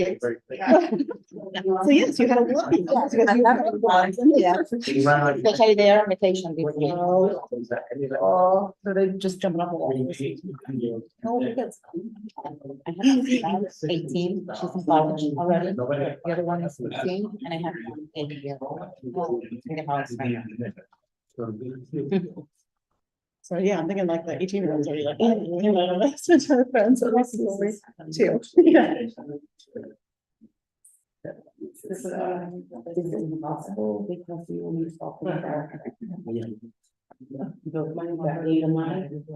years. So yes, you have one. Because you have one. Yeah. Especially their invitation before. Oh, so they just jumping off the wall. No, because I have 18, she's in college already. The other one is 16, and I have one 8-year-old in the house right now. So yeah, I'm thinking like the 18-year-olds are like, oh, you know, that's my ton of friends. So that's slowly too. Yeah. This is impossible because you only stop there.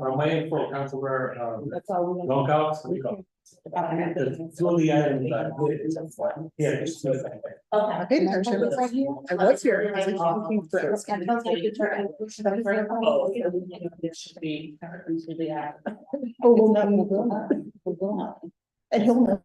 I'm waiting for Councilor, That's all we Longhouse. Two of the items yeah. I paid attention. I was here. I was like looking for it. Oh, well, no, we'll go. And he'll know.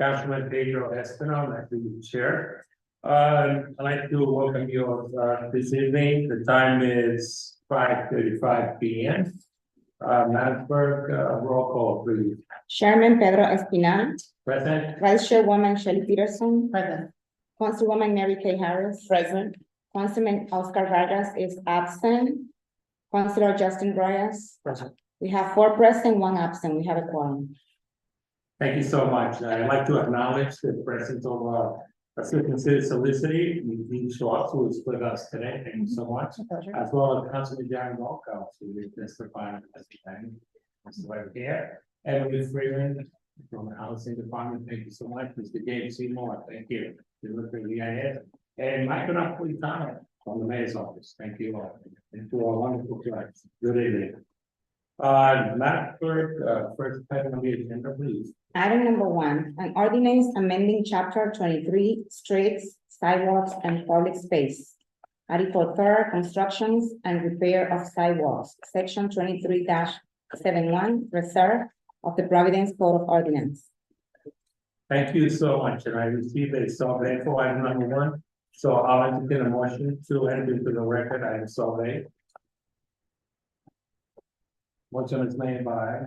Councilman Pedro Espinal, like the chair. I'd like to welcome you this evening. The time is 5:35 p.m. Madam Clerk, roll call, please. Chairman Pedro Espinal, Present. Vice Chairwoman Shelley Peterson, Present. Councilwoman Mary Kay Harris, Present. Councilman Oscar Vargas is absent. Councilor Justin Reyes. Present. We have 4 present, 1 absent. We have a quorum. Thank you so much. I'd like to acknowledge the presence of Assistant City Solicitor, Dean Schwartz, who is with us today. Thank you so much. As well as Councilman John Walker, who is testifying at the time. This is right here. Emily Freeman from the Housing Department. Thank you so much. Mr. James Seymour, thank you. You look really ahead. And Michael Napolitano from the Mayor's Office. Thank you all. And to our wonderful clerks. Good evening. Madam Clerk, first item on the agenda, please. Item number 1, an ordinance amending chapter 23, streets, sidewalks, and public space. Article 3, constructions and repair of sidewalks, section 23-71, reserve of the Providence Code of Ordinance. Thank you so much, and I received a survey for item number 1. So I'll entertain a motion to enter into the record item survey. Motion is made by.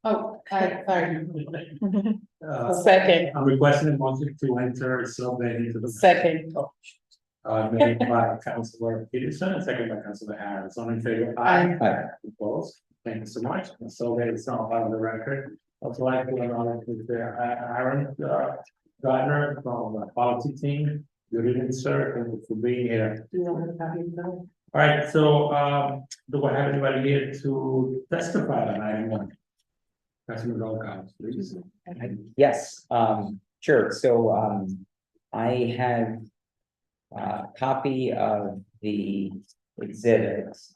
Sorry. Second. I'm requesting a motion to enter a survey into the. Second. Made by Councilor Peterson and second by Councilor Harris. On in favor? Aye. Opposed? Thank you so much. The survey is now part of the record. Also like to acknowledge Mr. Aaron Gardner from the policy team. Good evening, sir. Thank you for being here. All right, so do I have anybody here to testify on item 1? Councilman Goldcott, please. Yes, sure. So I have a copy of the exhibits.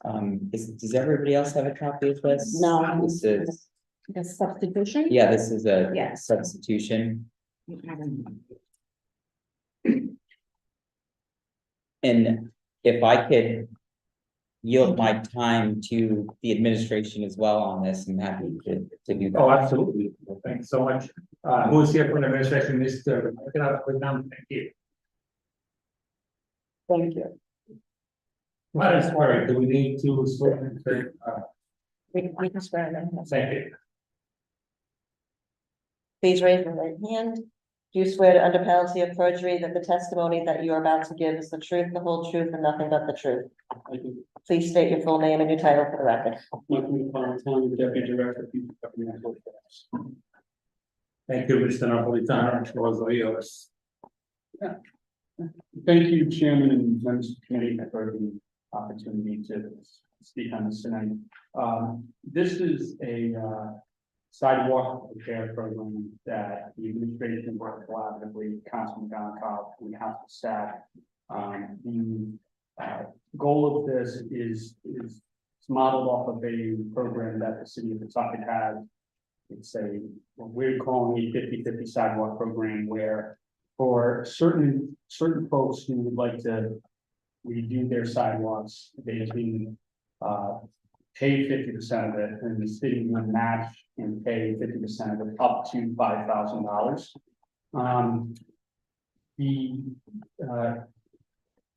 Does everybody else have a copy of this? No. This is, The substitution? yeah, this is a Yes. substitution. And if I could yield my time to the administration as well on this, I'm happy to do that. Oh, absolutely. Well, thanks so much. Who's here from the administration, Mr. Thank you. Thank you. Madam Clerk, do we need to swear? We can swear them. Thank you. Please raise your right hand. Do you swear under penalty of perjury that the testimony that you are about to give is the truth, the whole truth, and nothing but the truth? I do. Please state your full name and your title for the record. Deputy Director. Thank you, Mr. Napolitano. Was all yours. Thank you, Chairman and members of the committee, for the opportunity to speak on this tonight. This is a sidewalk repair program that the administration worked collaboratively, Councilman John Cobb, and Council staff. The goal of this is modeled off of a program that the city of Pawtucket has. It's what we're calling a 50-50 sidewalk program, where for certain folks who would like to redo their sidewalks, they can pay 50% of it, and the city will match and pay 50% of it up to $5,000.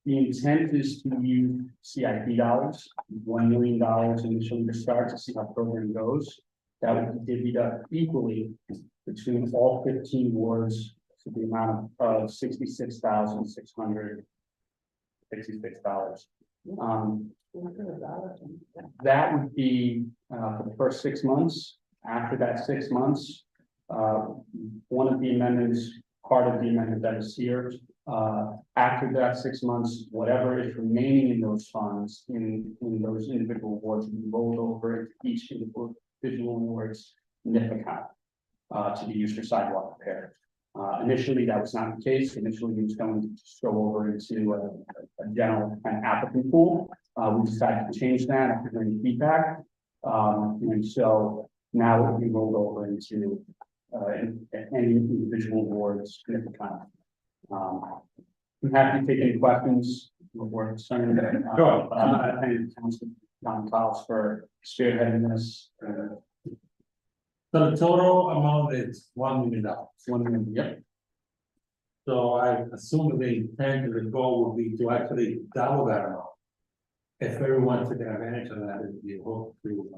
The intent is to use CIP dollars, $1 million initially to start to see how the program goes. That would be divvied up equally between all 15 wards to the amount of $66,666. That would be for the first 6 months. After that 6 months, one of the amendments, part of the amendment that is here, after that 6 months, whatever is remaining in those funds in those individual wards will be rolled over into each individual ward's NIF account to be used for sidewalk repair. Initially, that was not the case. Initially, it was going to just go over into a general kind of applicant pool. We decided to change that after any feedback. And so now it will be rolled over into any individual ward's NIF account. I'm happy to take any questions or concerns. Sure. Thank Councilman John Cobb for spearheading this. So the total amount is $1 million. 1 million, yep. So I assume the intent of the goal would be to actually double that amount. If everyone took advantage of that, it'd be a hope to,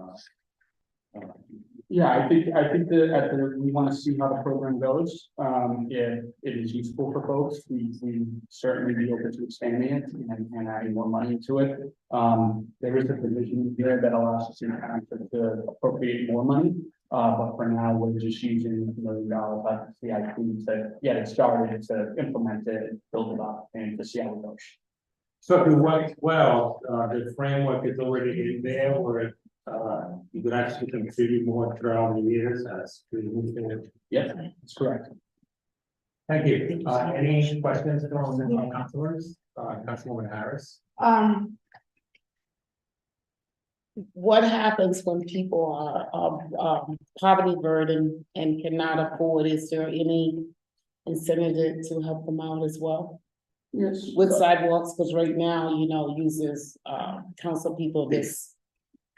Yeah, I think that we want to see how the program goes. If it is useful for folks, we certainly be open to expanding it and adding more money into it. There is a provision here that allows us to appropriate more money. But for now, we're just using $1 million out of the CIP to get it started, to implement it, build it up, and to see how it goes. so if it works well, the framework is already in there where you could actually contribute more throughout the years as we move forward. Yes, that's correct. Thank you. Any questions from the councilors? Councilwoman Harris? What happens when people are poverty burdened and cannot afford? Is there any incentive to help them out as well Yes. with sidewalks? Because right now, uses council people this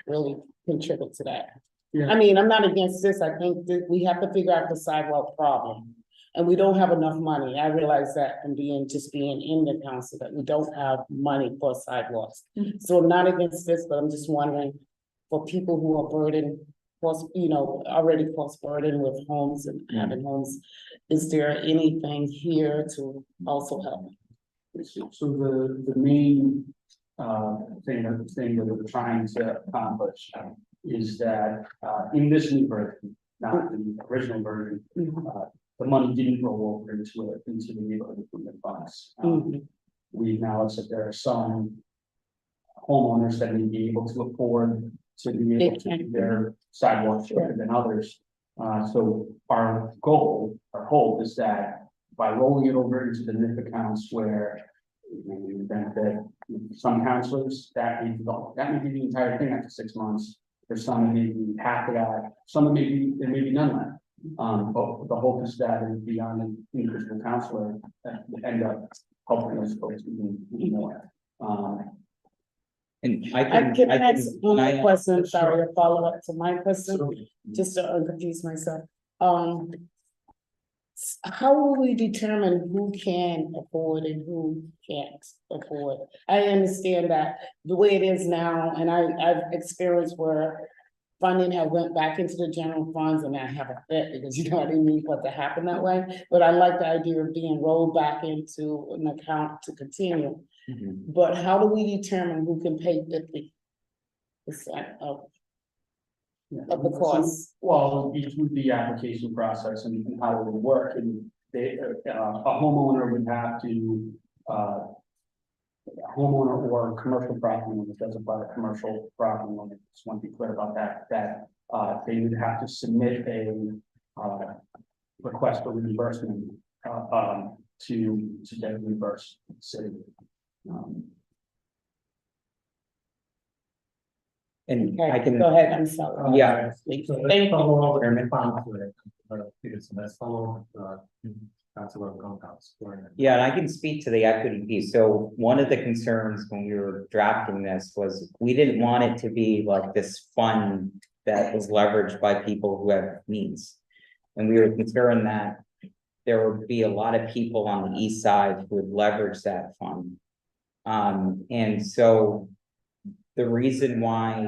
really contribute to that. Yeah. I mean, I'm not against this. I think that we have to figure out the sidewalk problem. And we don't have enough money. I realize that from being in the council, that we don't have money for sidewalks. So I'm not against this, but I'm just wondering, for people who are burdened, already cost burdened with homes and having homes, is there anything here to also help? So the main thing that we're trying to accomplish is that in this new version, not the original version, the money didn't roll over into the neighborhood improvement funds. We acknowledge that there are some homeowners that may be able to afford to be able to do their sidewalks better than others. So our goal, our hope is that by rolling it over into the NIF accounts where we benefit some counselors, that may be the entire thing after 6 months. For some, it may be half of that. Some there may be none left. But the hope is that it would be on an individual counselor that would end up helping those folks even more. And I can ask one more question, sorry, a follow-up to my question, just to unconfuse myself. How will we determine who can afford and who can't afford? I understand that the way it is now, and I've experienced where funding have went back into the general funds and I have a fit because you know what I mean, for it to happen that way. But I like the idea of being rolled back into an account to continue. But how do we determine who can pay 50% of the cost? Well, through the application process and how it would work, and a homeowner would have to, a homeowner or commercial property owner, it doesn't apply to commercial property owner, just want to be clear about that, they would have to submit a request for reimbursement to get reimbursed the city. And I Okay, can, go ahead, I'm sorry. Yeah. So let's Thank you. follow over to the councilor. Let's follow Councilor Goncalves. yeah, and I can speak to the equity piece. So one of the concerns when we were drafting this was we didn't want it to be like this fund that was leveraged by people who have means. And we were concerned that there would be a lot of people on the east side who would leverage that fund. And so the reason why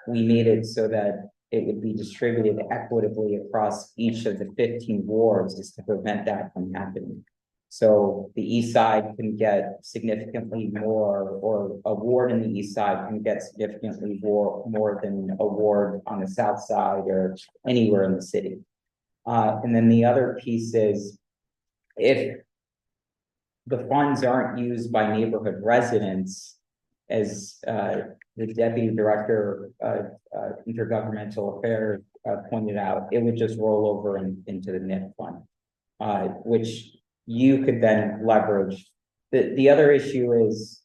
we made it so that it would be distributed equitably across each of the 15 wards is to prevent that from happening. So the east side can get significantly more, or a ward in the east side can get significantly more than a ward on the south side or anywhere in the city. And then the other piece is, if the funds aren't used by neighborhood residents, as the deputy director of intergovernmental affairs pointed out, it would just roll over into the NIF fund, which you could then leverage. The other issue is,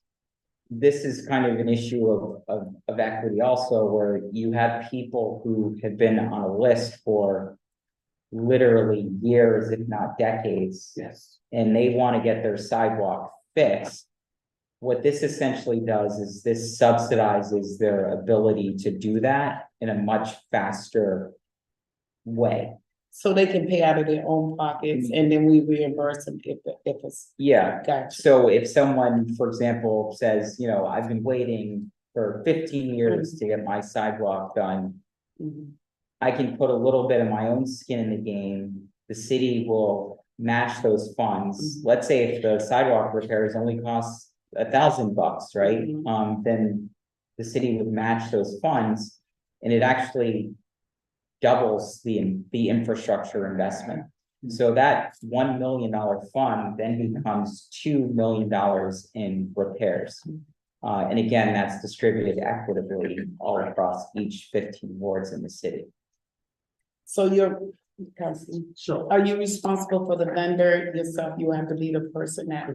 this is kind of an issue of equity also, where you have people who have been on a list for literally years, if not decades. Yes. And they want to get their sidewalk fixed. What this essentially does is this subsidizes their ability to do that in a much faster way. So they can pay out of their own pockets and then we reimburse them if it's, Yeah, gotcha. so if someone, for example, says, I've been waiting for 15 years to get my sidewalk done. Mhm. I can put a little bit of my own skin in the game. The city will match those funds. Let's say if the sidewalk repairs only costs $1,000, right? Mhm. Then the city would match those funds and it actually doubles the infrastructure investment. So that $1 million fund then becomes $2 million in repairs. And again, that's distributed equitably all across each 15 wards in the city. So you're, Councilman, Sure. are you responsible for the vendor yourself? You have to be the person that.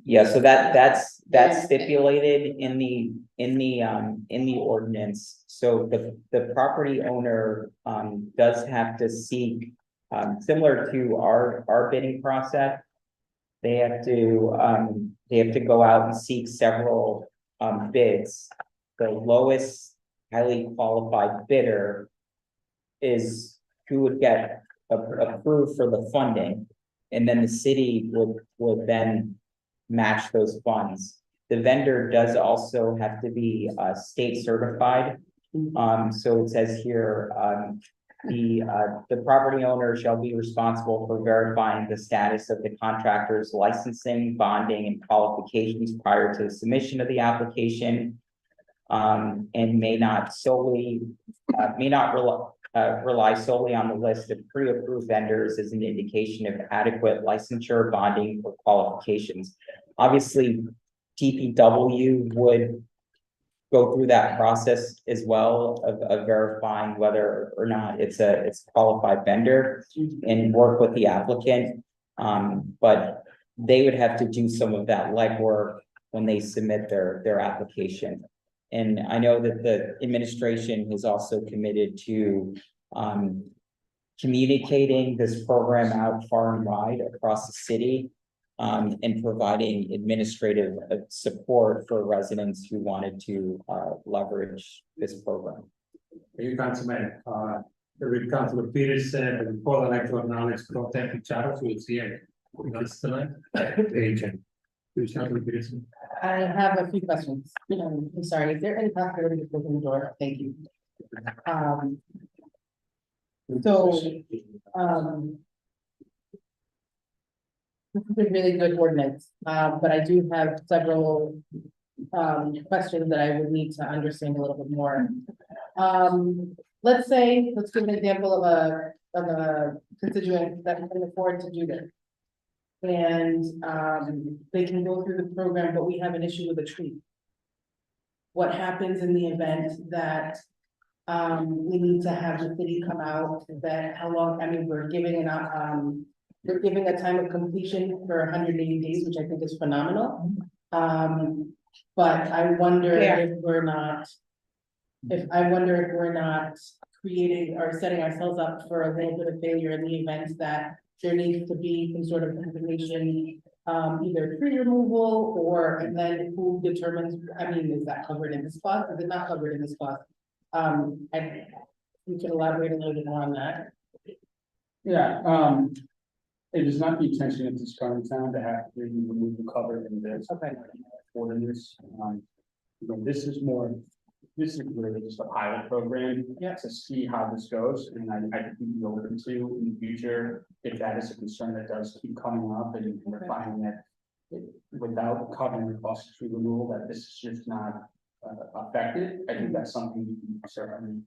Yeah, so that's stipulated in the ordinance. So the property owner does have to seek similar to our bidding process. They have to go out and seek several bids. The lowest highly qualified bidder is who would get approved for the funding. And then the city would then match those funds. The vendor does also have to be state certified. So it says here, the property owner shall be responsible for verifying the status of the contractor's licensing, bonding, and qualifications prior to the submission of the application. And may not rely solely on the list of pre-approved vendors as an indication of adequate licensure, bonding, or qualifications. Obviously, DPW would go through that process as well of verifying whether or not it's a qualified vendor and work with the applicant. But they would have to do some of that legwork when they submit their application. And I know that the administration is also committed to communicating this program out far and wide across the city and providing administrative support for residents who wanted to leverage this program. Thank you, Councilman. With Councilor Peterson, and before I'd like to acknowledge Pro Tem Charles, who is here with us tonight. Agent. Councilor Peterson. I have a few questions. I'm sorry, is there any possibility of opening the door? Thank you. This is a really good ordinance, but I do have several questions that I would need to understand a little bit more. Let's give an example of a constituent that can afford to do this. And they can go through the program, but we have an issue with a tree. What happens in the event that we need to have the city come out, that how long, I mean, we're giving a time of completion for 180 days, which I think is phenomenal. But I wonder if we're not creating or setting ourselves up for a little bit of failure in the event that there needs to be some sort of information, either tree removal or, and then who determines, I mean, is that covered in this clause? Is it not covered in this clause? We can elaborate a little bit more on that. Yeah, it is not the intention of this current town to have to remove the cover in this. Okay. Ordinance. This is really just a pilot program. Yeah. To see how this goes, and I think we can go into in the future, if that is a concern that does keep coming up, and we're finding that without covering the cost of tree removal, that this is just not affected. I think that's something we can certainly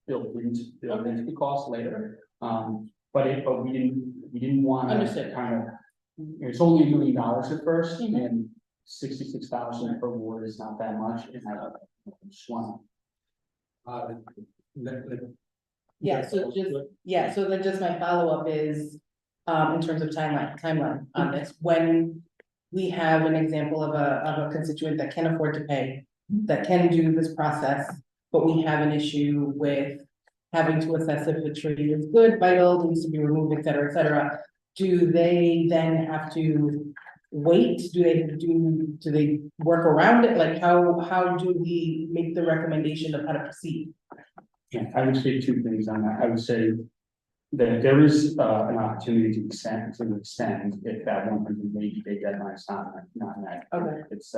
build into the cost later. But we didn't want to Understood. kind of, it's only $1 million at first, Mhm. and 66,000 per ward is not that much, and I just want. So then just my follow-up is, in terms of timeline on this, when we have an example of a constituent that can afford to pay, that can do this process, but we have an issue with having to assess if the tree is good, vital, needs to be removed, et cetera, do they then have to wait? Do they work around it? Like how do we make the recommendation of how to proceed? Yeah, I would say two things on that. I would say there is an opportunity to extend if that 180-day deadline is not met. Okay. It's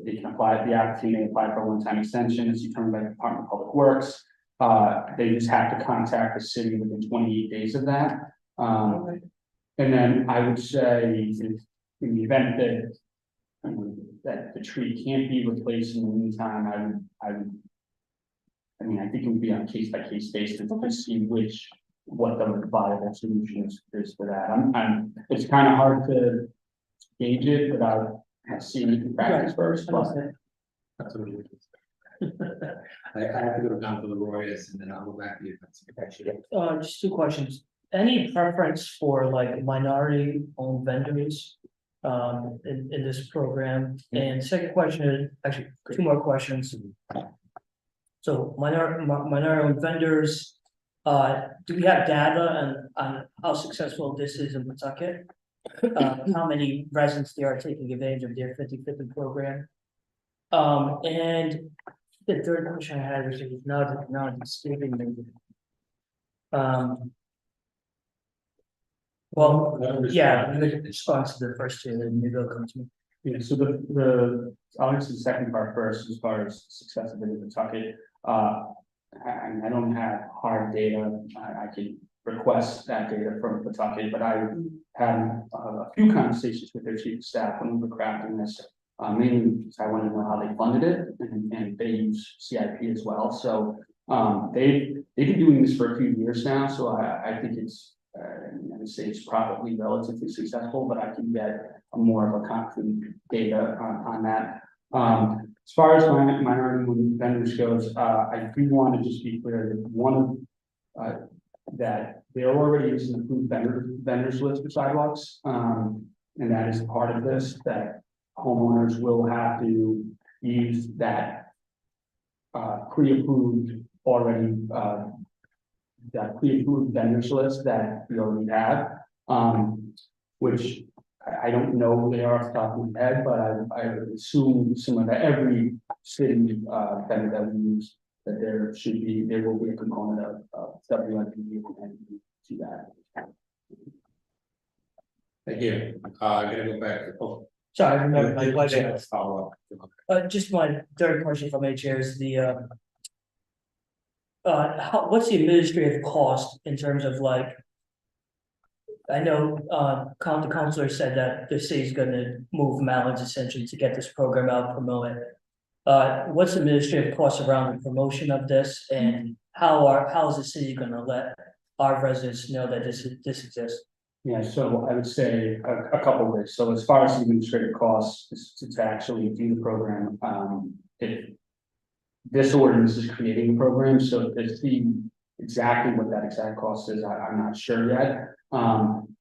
they can apply, the applicant may apply for a one-time extension, it's determined by the Department of Public Works. They just have to contact the city within 28 days of that. Okay. And then I would say in the event that that the tree can't be replaced in the meantime, I mean, I think it would be on a case by case basis to see what the viable solution is for that. It's kind of hard to gauge it without seeing it in practice first, but That's what it is. I have to go down to the lawyers and then I'll go back to you. Just two questions. Any preference for like minority owned vendors? In this program? And second question, actually, two more questions. So minority owned vendors, do we have data on how successful this is in Pawtucket? How many residents they are taking advantage of their 50/50 program? And the third question I had was not escaping me. Well, yeah, I'm gonna respond to the first two, and then maybe it'll come to me. yeah, so I'll answer the second part first, as far as success of it in Pawtucket. I don't have hard data, I can request that data from Pawtucket, but I had a few conversations with their chief of staff when we were crafting this. Mainly because I wanted to know how they funded it, and they use CIP as well, so they've been doing this for a few years now, so I think it's I would say it's probably relatively successful, but I can get more of a concrete data on that. As far as minority vendors goes, I do want to just be clear that one of that they're already using the approved vendors list for sidewalks, and that is part of this, that homeowners will have to use that pre-approved already that pre-approved vendors list that we already have, which I don't know who they are off the top of my head, but I would assume similar to every city vendor that we use, that there will be a component of WIP and to that. Thank you. I'm gonna go back to. Sorry, I remember my question. Let's follow up. Just my third question from Chair is the what's the administrative cost in terms of like, I know, the counselor said that the city's gonna move mountains essentially to get this program out, promote it. What's the administrative cost around the promotion of this, and how is the city gonna let our residents know that this exists? Yeah, so I would say a couple of ways. So as far as the administrative costs to actually do the program, if this ordinance is creating a program, so to see exactly what that exact cost is, I'm not sure yet.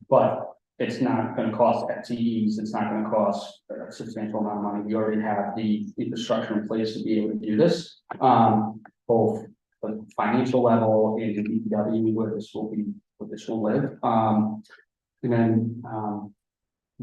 But it's not going to cost FTEs, it's not going to cost a substantial amount of money. We already have the infrastructure in place to be able to do this, both the financial level and the DPW where this will live. And then,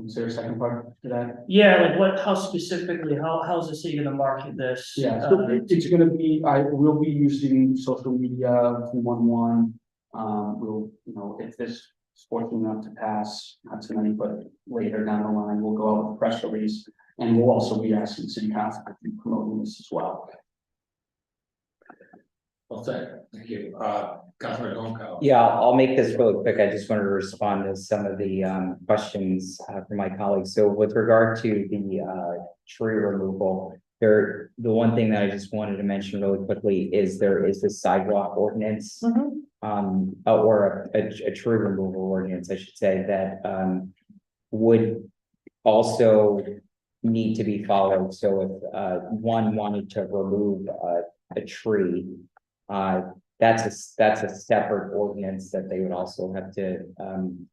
is there a second part to that? Yeah, like how specifically, how's the city gonna market this? Yeah, so it's gonna be, I will be using social media, 211. We'll, if this is fortunate enough to pass, not tonight, but later down the line, we'll go out with a press release, and we'll also be asking city council to be promoting this as well. Well said. Thank you. Councilor Gonco. Yeah, I'll make this really quick. I just wanted to respond to some of the questions from my colleagues. So with regard to the tree removal, the one thing that I just wanted to mention really quickly is there is this sidewalk ordinance, or a tree removal ordinance, I should say, that would also need to be followed. So if one wanted to remove a tree, that's a separate ordinance that they would also have to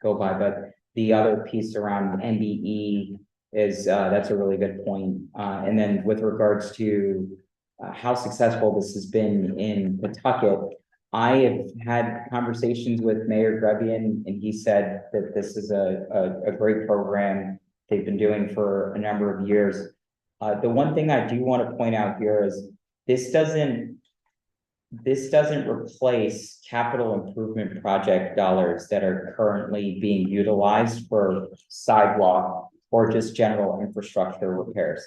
go by. But the other piece around NDE is that's a really good point. And then with regards to how successful this has been in Pawtucket, I have had conversations with Mayor Grebian, and he said that this is a great program they've been doing for a number of years. The one thing I do want to point out here is this doesn't this doesn't replace capital improvement project dollars that are currently being utilized for sidewalk or just general infrastructure repairs.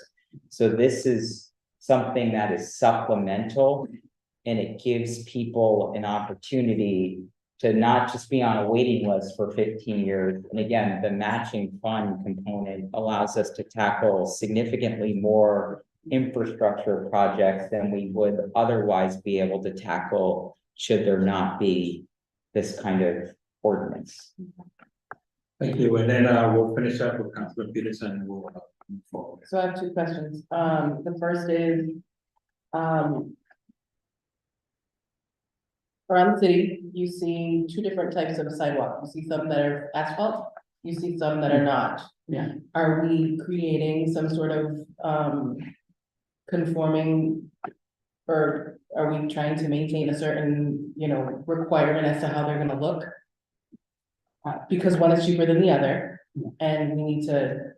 So this is something that is supplemental, and it gives people an opportunity to not just be on a waiting list for 15 years. And again, the matching fund component allows us to tackle significantly more infrastructure projects than we would otherwise be able to tackle should there not be this kind of ordinance. Thank you, and then we'll finish up with Councilor Peterson and we'll move forward. So I have two questions. The first is, around the city, you see two different types of sidewalk. You see some that are asphalt, you see some that are not. Yeah. Are we creating some sort of, conforming, or are we trying to maintain a certain, requirement as to how they're gonna look? Because one is cheaper than the other, and we need to,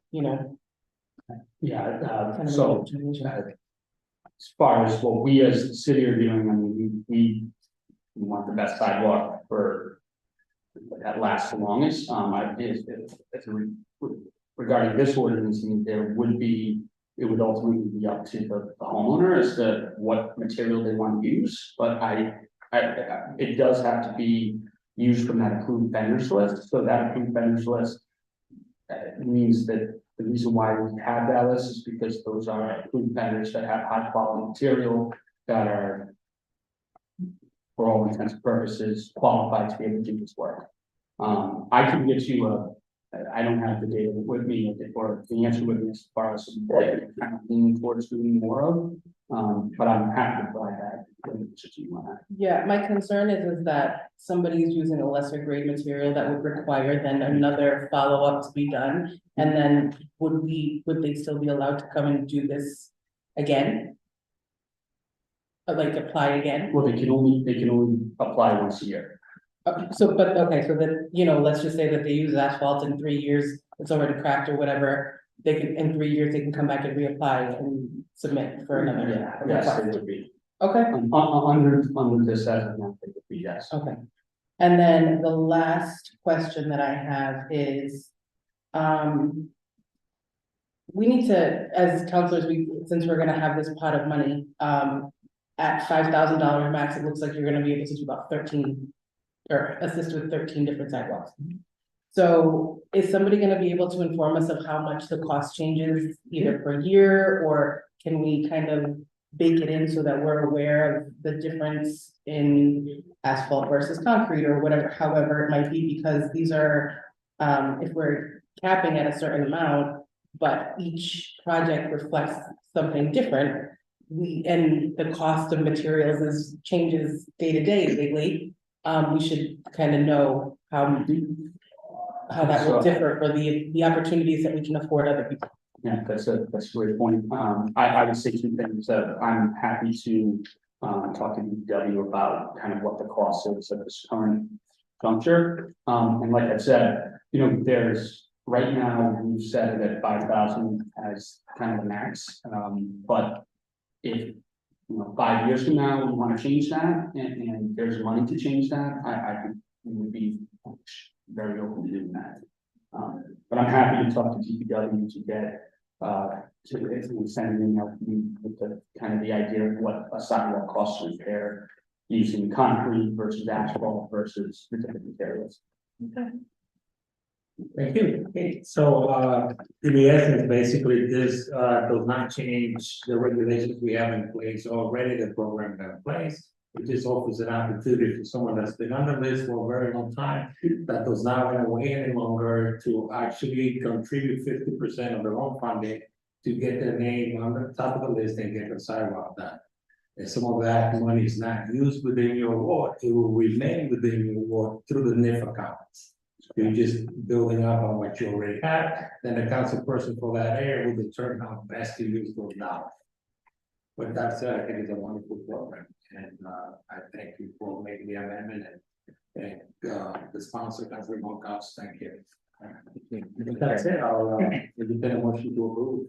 Yeah, kind of. so, make a determination. as far as what we as the city are doing, I mean, we want the best sidewalk for that lasts the longest. Regarding this ordinance, I mean, it would ultimately be up to the homeowner as to what material they want to use, but it does have to be used from that approved vendors list, so that approved vendors list means that the reason why we have that list is because those are approved vendors that have high quality material that are, for all intents and purposes, qualified to be able to do this work. I can get you I don't have the data with me, or the answer with me as far as what I'm kind of leaning towards doing more of, but I'm happy to provide that. If you want. Yeah, my concern is that somebody is using a lesser grade material that would require then another follow-up to be done. And then would they still be allowed to come and do this again? Or like apply again? Well, they can only apply once a year. So then, let's just say that they use asphalt in 3 years, it's already cracked or whatever. They can, in 3 years, they can come back and reapply and submit for another. Yes, request. it would be. Okay, Under this as of now, it would be yes. okay. And then the last question that I have is, we need to, as counselors, since we're gonna have this pot of money, at $5,000 max, it looks like you're gonna be able to do about 13 or assist with 13 different sidewalks. So is somebody gonna be able to inform us of how much the cost changes either per year, or can we kind of bake it in so that we're aware of the difference in asphalt versus concrete or whatever, however it might be, because these are, if we're capping at a certain amount, but each project reflects something different, and the cost of materials changes day to day lately. We should kind of know how that will differ for the opportunities that we can afford other people. Yeah, that's a great point. I would say two things. I'm happy to talk to DPW about kind of what the cost is at this current juncture. And like I said, there's right now we've set it at 5,000 as kind of the max. But if 5 years from now, we want to change that, and there's money to change that, I think we would be very open to doing that. But I'm happy to talk to DPW to get, to send an email with the kind of the idea of what a sidewalk costs to repair using concrete versus asphalt versus the different materials. Thank you. Okay, so in the essence, basically, this does not change the regulations we have in place already, the program in place. It just offers an opportunity for someone that's been under this for a very long time, that does not want to wait any longer, to actually contribute 50% of their own funding to get their name on the top of the list and get the sidewalk done. If some of that money is not used within your ward, it will remain within your ward through the NIF accounts. You're just building up on what you already have, then the council person for that area will determine how best to use those dollars. With that said, I think it's a wonderful program, and I thank you for making the amendment, and the sponsor, Councilor Monkhouse, thank you. If that's it, I'll entertain a motion to approve.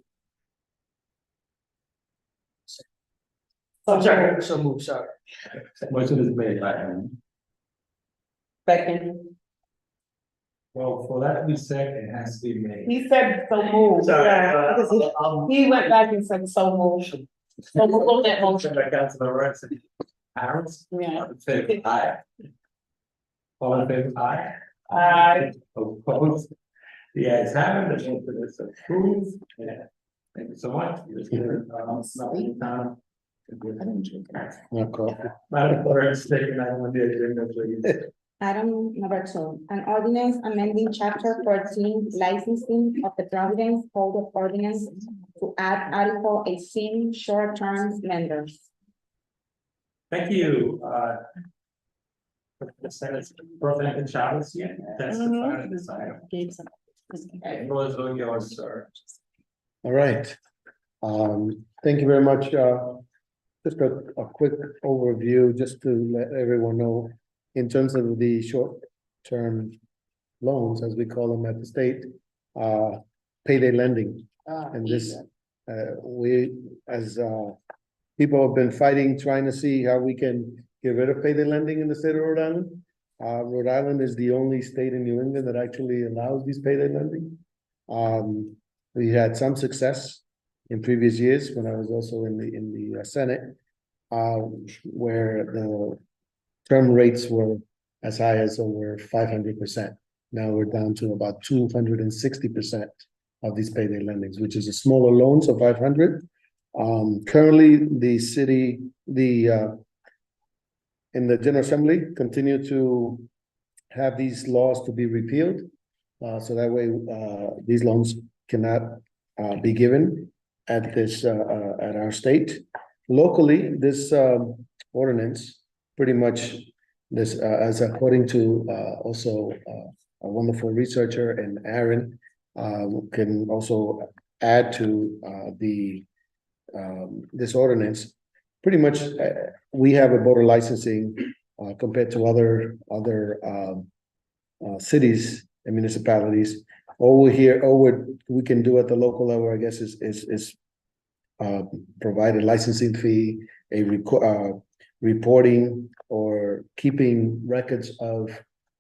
I'm sorry, so move, sorry. Motion is made by Aaron. Second. Well, for that to be said, it has to be made. He said so moved. Sorry, Yeah, because he went back and said so moved. So move on that motion. Motion by Councilor Renzi. Aaron? Yeah. All in favor? Aye. All in favor? Aye. Aye. Opposed? The ayes have it, the motion is approved. Yeah. Thank you so much. No coffee. Madam Clerk, take an item on the agenda, please. Item number 2, an ordinance amending chapter 14 licensing of the Providence Code of Ordinance to add Article 18 short-term lenders. Thank you, the Senate President Chavez here, that's the final this item. The floor is all yours, sir. All right. Thank you very much. Just a quick overview, just to let everyone know, in terms of the short-term loans, as we call them at the state, payday lending. And this, we, as people have been fighting, trying to see how we can get rid of payday lending in the state of Rhode Island. Rhode Island is the only state in New England that actually allows these payday lending. We had some success in previous years when I was also in the Senate, where the term rates were as high as over 500%. Now we're down to about 260% of these payday lendings, which is a smaller loan, so 500. Currently, the city, in the General Assembly, continue to have these laws to be repealed. So that way, these loans cannot be given at this at our state. Locally, this ordinance pretty much this as according to also a wonderful researcher and Aaron can also add to this ordinance. Pretty much, we have a border licensing compared to other cities and municipalities. All we can do at the local level, I guess, is provide a licensing fee, a reporting or keeping records of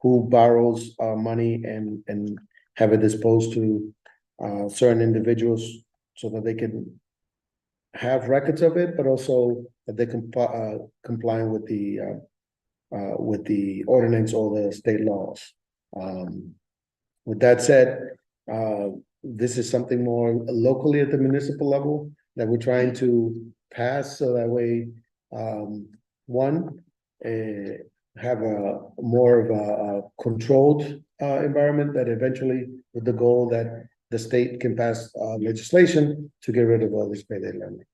who borrows our money and have it disposed to certain individuals so that they can have records of it, but also that they can comply with the ordinance or the state laws. With that said, this is something more locally at the municipal level that we're trying to pass, so that way, have a more of a controlled environment, that eventually with the goal that the state can pass legislation to get rid of all this payday lending.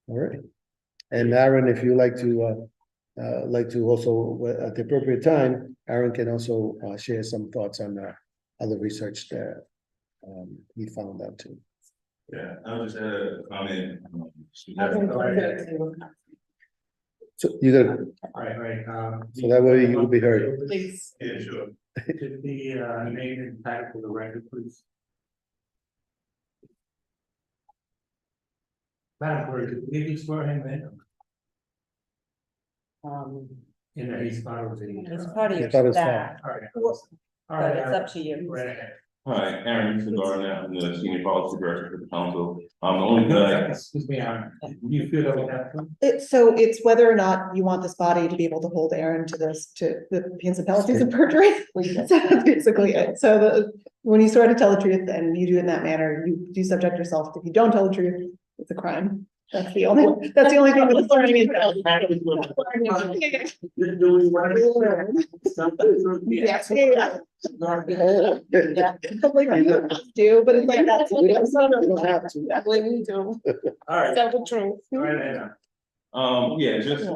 All right. And Aaron, if you like to also at the appropriate time, Aaron can also share some thoughts on other research that he found out too. Yeah, I was just a comment. So you got All right. so that way you will be heard. Please. Yeah, sure. Did the name and title for the record, please? Madam Clerk, did you swear him in the he's part of the. It's part of your It's part of staff, All right. but it's up to you. Right ahead. Hi, Aaron, Mr. Gardner, I'm the senior policy director for the council. The only thing I, Excuse me, Aaron, do you feel that we have to? So it's whether or not you want this body to be able to hold Aaron to the pains and penalties of perjury. So that's basically it. So when you swear to tell the truth and you do it in that manner, you do subject yourself. If you don't tell the truth, it's a crime. That's the only thing with the swearing in. Yes, yeah. Like, you don't have to, but it's like that's. We don't have to. That's what we do. All right. Tell the truth. Right ahead. yeah, just to, add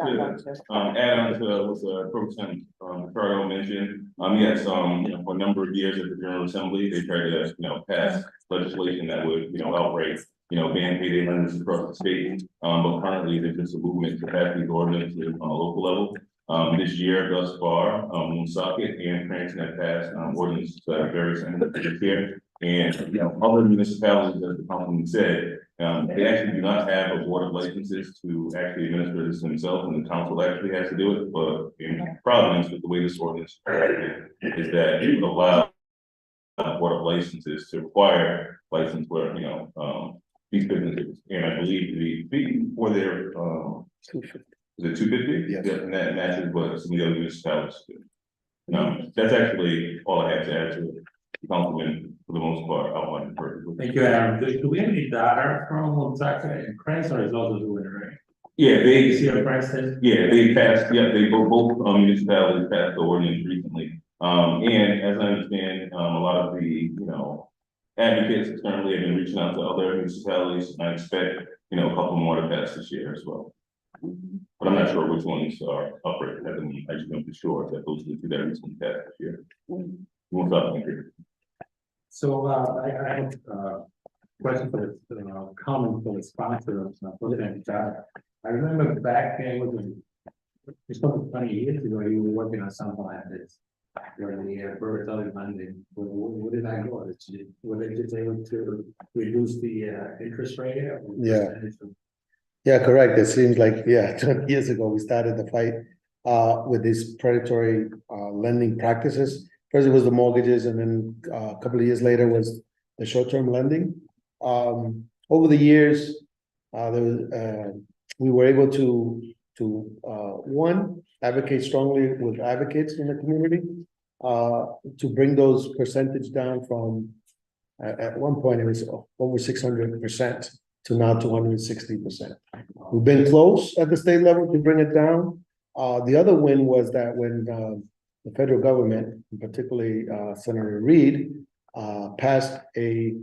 on to what President, Ricardo mentioned. Yes, for a number of years at the General Assembly, they tried to, pass legislation that would, outright, ban payday lenders across the state. But currently there's just a movement to pass these ordinances on a local level. This year thus far, Woonsocket and Cranston have passed ordinances that are very similar to this here. And, other municipalities, as the councilman said, They actually do not have a board of licenses to actually administer this themselves, and the council actually has to do it, but in Providence, with the way this ordinance is that it would allow a board of licenses to require license where, these businesses, and I believe the fee for their, is it 250? Yes. Yeah, and that matches what some of the other municipalities do. That's actually all I have to add to it. Councilman, for the most part, outlined perfectly. Thank you, Aaron. Do we have any data from Woonsocket and Prince, or is also doing it right? Yeah, You see what Prince says? they passed, they both municipalities passed the ordinance recently. And as I understand, a lot of the, advocates currently have been reaching out to other municipalities, and I expect, a couple more to pass this year as well. But I'm not sure which ones are up right at the moment. I just know for sure that those are the two that recently passed this year. What's up, thank you. So, I have a question for the, comment for the sponsor of something. I remember back then, it's over 20 years ago, you were working on something like this. During the Ordinances-Monday, what did I go? Were they just able to reduce the interest rate? Yeah. Yeah, correct. It seems like, 20 years ago, we started the fight with these predatory lending practices. First it was the mortgages, and then a couple of years later was the short-term lending. Over the years, we were able to one, advocate strongly with advocates in the community to bring those percentage down from at one point it was over 600% to now 260%. We've been close at the state level to bring it down. The other win was that when the federal government, particularly Senator Reid, passed a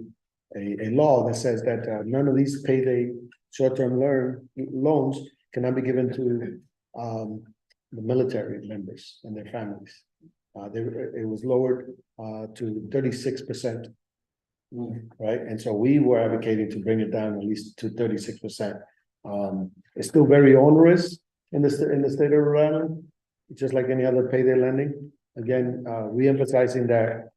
law that says that none of these payday short-term loans cannot be given to the military members and their families. It was lowered to 36%. Right, and so we were advocating to bring it down at least to 36%. It's still very onerous in the state of Rhode Island, just like any other payday lending. Again, re-emphasizing that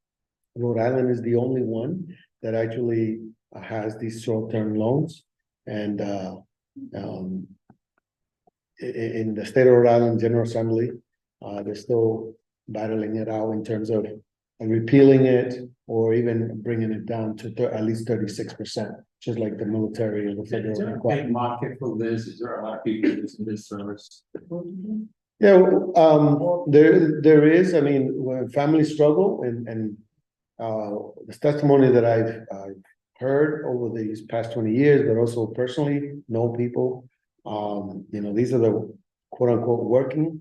Rhode Island is the only one that actually has these short-term loans, and in the state of Rhode Island General Assembly, they're still battling it out in terms of repealing it or even bringing it down to at least 36%, just like the military and the federal. Is there a big market for this? Is there a lot of people using this service? Yeah, there is. I mean, when families struggle, and the testimony that I've heard over these past 20 years, but also personally know people. These are the quote unquote working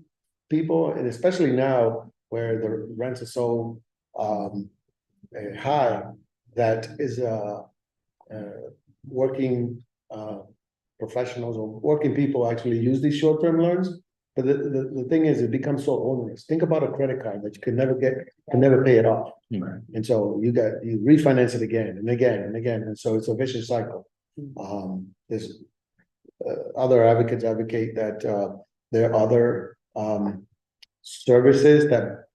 people, and especially now where the rents are so high, that is working professionals or working people actually use these short-term loans. But the thing is, it becomes so onerous. Think about a credit card that you can never pay it off. Right. And so you refinance it again and again and again. And so it's a vicious cycle. There's other advocates advocate that there are other services that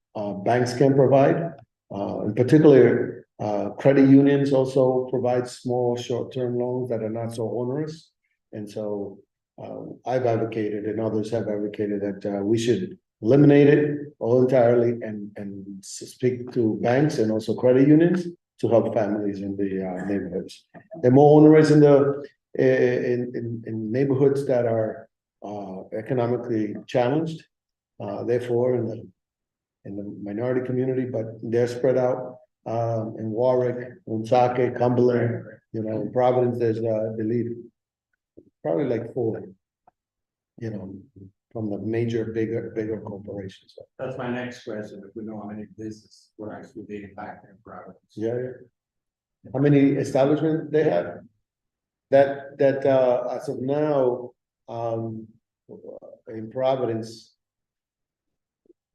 banks can provide. In particular, credit unions also provide small short-term loans that are not so onerous. And so I've advocated, and others have advocated, that we should eliminate it all entirely and speak to banks and also credit unions to help families in the neighborhoods. They're more onerous in neighborhoods that are economically challenged, therefore in the minority community, but they're spread out in Warwick, Woonsocket, Cumberland, in Providence, there's I believe probably like 4, from the major bigger corporations. That's my next question. If we know how many businesses were actually being impacted in Providence. Yeah. How many establishments they have? That as of now, in Providence,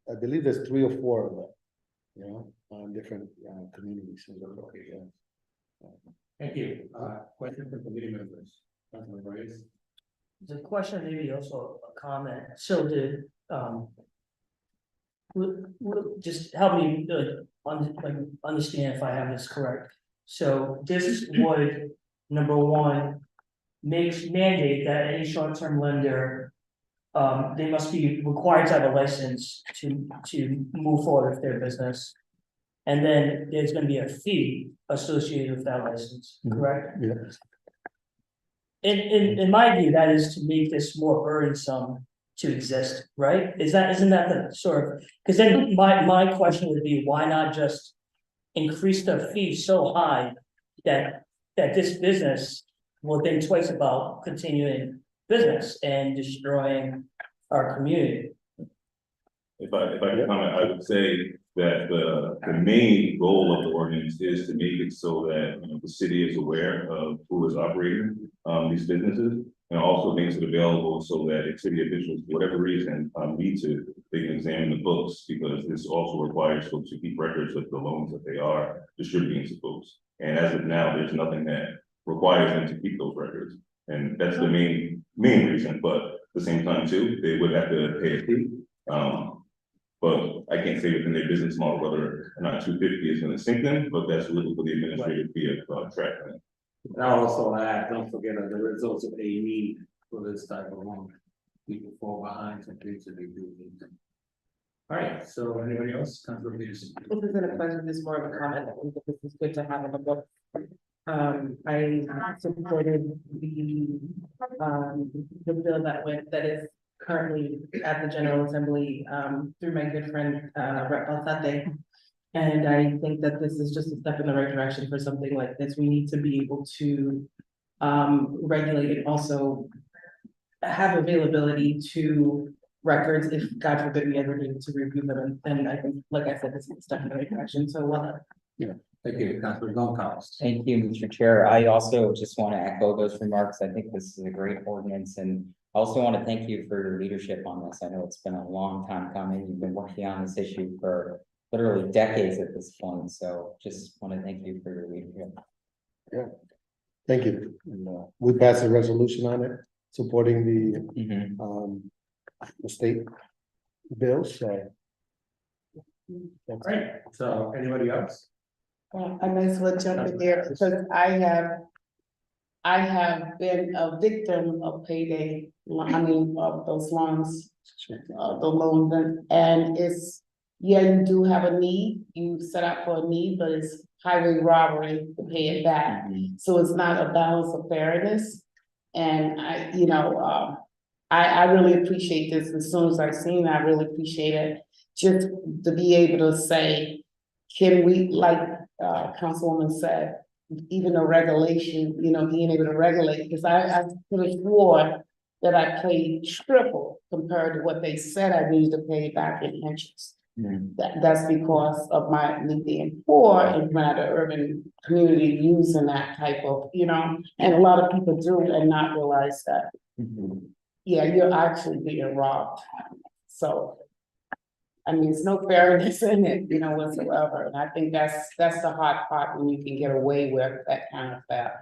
I believe there's 3 or 4 of them, different communities. Thank you. Question for committee members. Councilman Reyes. The question, maybe also a comment. So just help me understand if I have this correct. So this would, number one, mandate that any short-term lender. They must be required to have a license to move forward with their business. And then there's gonna be a fee associated with that license, correct? Yes. In my view, that is to make this more burdensome to exist, right? Isn't that the sort of, because then my question would be, why not just increase the fee so high that this business will think twice about continuing business and destroying our community? If I could comment, I would say that the main goal of the ordinance is to make it so that, you know, the city is aware of who is operating, these businesses. And also makes it available so that if city officials, for whatever reason, need to, they can examine the books, because this also requires folks to keep records of the loans that they are distributing to folks. And as of now, there's nothing that requires them to keep those records. And that's the main reason, but at the same time too, they would have to pay a fee. But I can't say within their business model whether or not 250 is gonna sink them, but that's really for the administrative fee of tracking. And I'll also add, don't forget that there is also a need for this type of loan. People fall behind some things that they do need them. All right, so anybody else? Councilor Peterson. This isn't a question, this is more of a comment. I think that this is good to have in the book. I supported the bill that is currently at the General Assembly, through my good friend, Rep. Alzate. And I think that this is just a step in the right direction for something like this. We need to be able to regulate and also have availability to records if, God forbid, we ever need to review them. And I think, like I said, this is a step in the right direction. So Thank you, Councilor Goncalves. Thank you, Mr. Chair. I also just want to echo those remarks. I think this is a great ordinance, and I also want to thank you for your leadership on this. I know it's been a long time coming. You've been working on this issue for literally decades at this point, so just want to thank you for your leadership. Yeah, thank you. And, we passed a resolution on it, supporting the state bills, so. All right, so anybody else? Well, I might as well jump in there because I have been a victim of payday, of those loans, the loans, and it's, yeah, you do have a need, you set up for a need, but it's highway robbery to pay it back. So it's not a balance of fairness. And I really appreciate this. As soon as I seen it, I really appreciate it. Just to be able to say, can we, like Councilwoman said, even a regulation, being able to regulate, because I could have swore that I paid triple compared to what they said I needed to pay back in interest. That's because of me being poor and not an urban community using that type of, and a lot of people do and not realize that. Yeah, you're actually being robbed. So, I mean, there's no fairness in it, whatsoever. And I think that's the hot part when you can get away with that kind of theft.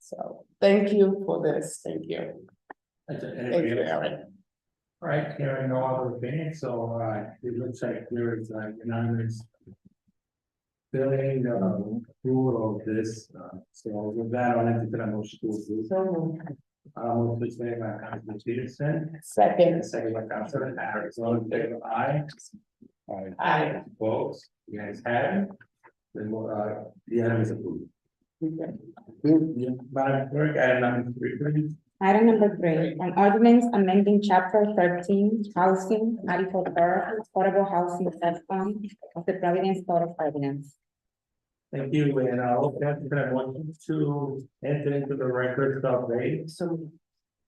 So, thank you for this. Thank you. Thank you, Aaron. All right, hearing no other opinions, so it looks like there is unanimous filling approval of this. So with that, I'll entertain a motion to approve. Motion made by Councilor Peterson. Second. Second by Councilor Harris. All in favor, aye. Aye. Opposed? You guys have it. Then the item is approved. Madam Clerk, item number 3, please. Item number 3, an ordinance amending chapter 13, housing, Article 3, affordable housing fund of the Providence Code of Ordinance. Thank you, and I'll want to enter into the record of the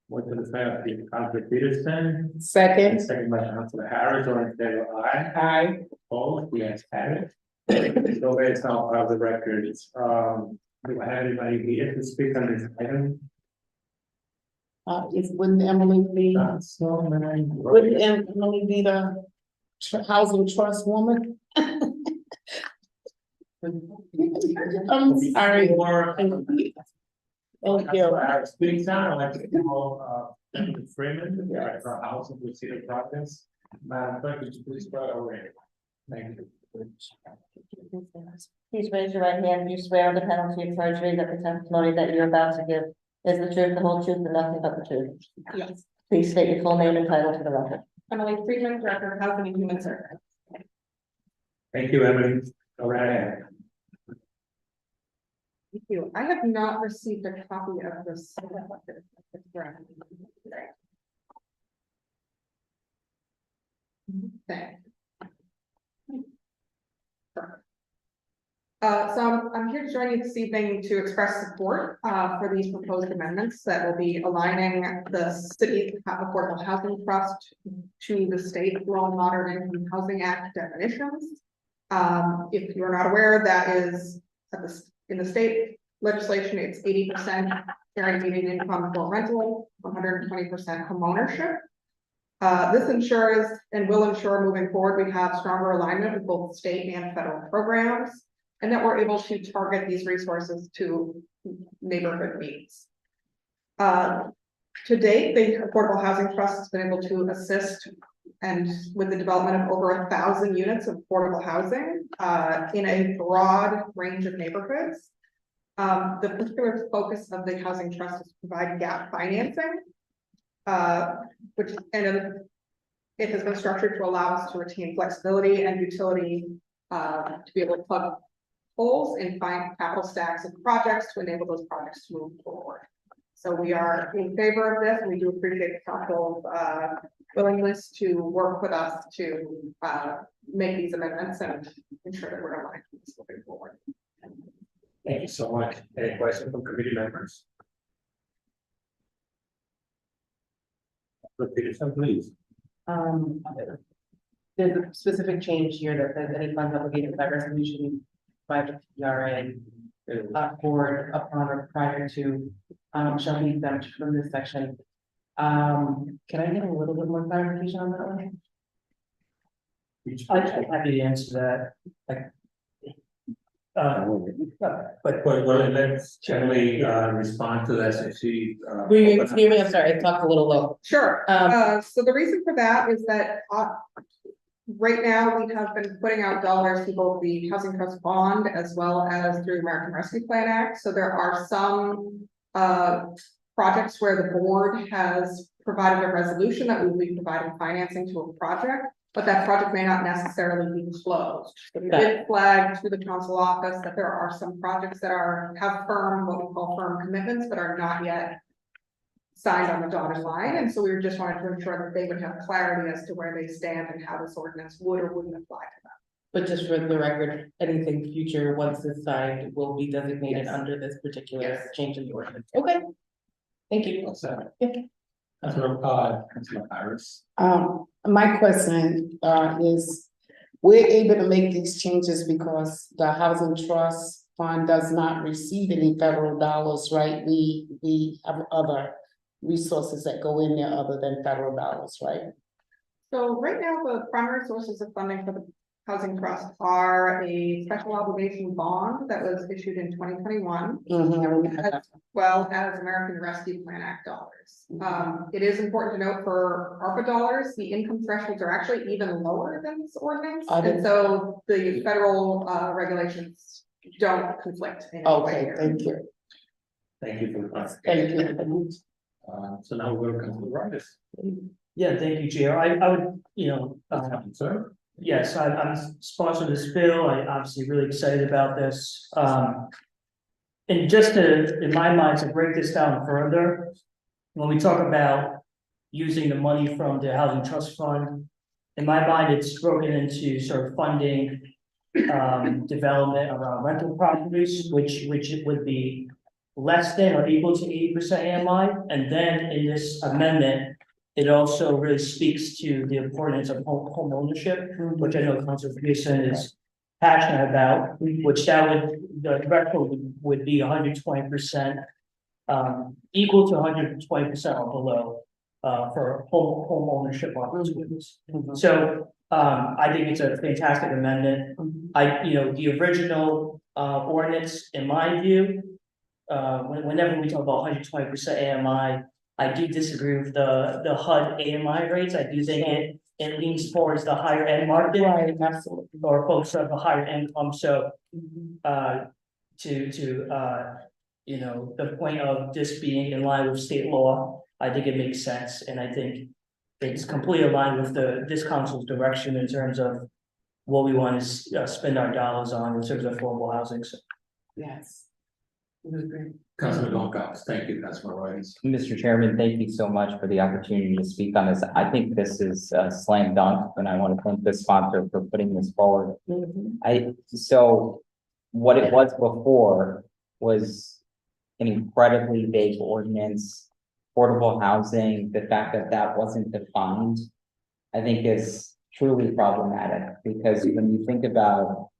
what to the fact of Councilor Peterson. Second. Second by Councilor Harris, or in favor, aye. Aye. Opposed? We have it. So based on part of the records, do I have anybody here to speak on this item? Wouldn't Emily be, wouldn't Emily be the housing trust woman? I'm sorry. Thank you. Speaking down, I'd like to call Freeman, the Director of Housing with City of Providence. Madam Clerk, could you please start already? Thank you. Please raise your right hand. Do you swear under penalty of perjury that the testimony that you're about to give is the truth, the whole truth, and nothing but the truth? Yes. Please state your full name and title for the record. Emily Friedman, Director of Housing and Human Services. Thank you, Emily. Go right ahead. Thank you. I have not received a copy of this. Okay. So I'm here to join you this evening to express support for these proposed amendments that will be aligning the city affordable housing trust to the state Rural and Modern Income Housing Act definitions. If you're not aware, that is in the state legislation, it's 80% guaranteed median income for rental, 120% home ownership. This ensures and will ensure moving forward, we have stronger alignment with both state and federal programs, and that we're able to target these resources to neighborhood needs. To date, the Affordable Housing Trust has been able to assist and with the development of over 1,000 units of affordable housing in a broad range of neighborhoods. The particular focus of the Housing Trust is to provide gap financing, it has been structured to allow us to retain flexibility and utility to be able to plug holes and find capital stacks of projects to enable those projects to move forward. So we are in favor of this, and we do appreciate the council's willingness to work with us to make these amendments and ensure that we're aligned with this moving forward. Thank you so much. Any questions from committee members? Peterson, please. There's a specific change here that says any funds obligated by resolution by the PRA board upon or prior to shall be exempt from this section. Can I get a little bit more clarification on that one? I'm happy to answer that. But let's generally respond to that since she. Excuse me, I'm sorry, I talked a little low. Sure, so the reason for that is that right now we have been putting out dollars to both the Housing Trust Bond as well as through American Rescue Plan Act. So there are some projects where the board has provided a resolution that we will be providing financing to a project, but that project may not necessarily be closed. We did flag to the council office that there are some projects that have firm, what we call firm commitments, but are not yet signed on the dotted line. And so we were just wanting to ensure that they would have clarity as to where they stand and how this ordinance would or wouldn't apply to them. But just for the record, anything future, once it's signed, will be designated under this particular change in the ordinance. Okay. Thank you. Councilor Harris. My question is, we're able to make these changes because the Housing Trust Fund does not receive any federal dollars, right? We have other resources that go in there other than federal dollars, right? So right now, the primary sources of funding for the Housing Trust are a special obligation bond that was issued in 2021. As well as American Rescue Plan Act dollars. It is important to note for ARPA dollars, the income thresholds are actually even lower than this ordinance. And so the federal regulations don't conflict. Okay, thank you. Thank you for the clarification. Thank you. So now we're going to come to Rice. Yeah, thank you, Chair. I would, Sir? yes, I'm sponsoring this bill. I'm obviously really excited about this. And just to, in my mind, to break this down further, when we talk about using the money from the Housing Trust Fund, in my mind, it's broken into sort of funding development around rental properties, which would be less than or equal to 80% AMI. And then in this amendment, it also really speaks to the importance of home ownership, which I know Councilor Pearson is passionate about, which the threshold would be 120%, equal to 120% or below, for home ownership opportunities. So, I think it's a fantastic amendment. The original, ordinance, in my view, whenever we talk about 120% AMI, I do disagree with the HUD AMI rates. I do think it leans towards the higher end market. Right, absolutely. Or folks who have a higher income, so, Mhm. you know, the point of this being in line with state law, I think it makes sense, and I think it's completely aligned with this council's direction in terms of what we want to spend our dollars on in terms of affordable housing, so. Yes. It was great. Councilman Goncalves, thank you, Councilman Royce. Mr. Chairman, thank you so much for the opportunity to speak on this. I think this is a slam dunk, and I want to thank the sponsor for putting this forward. So what it was before was an incredibly vague ordinance, affordable housing, the fact that that wasn't defined, I think is truly problematic, because when you think about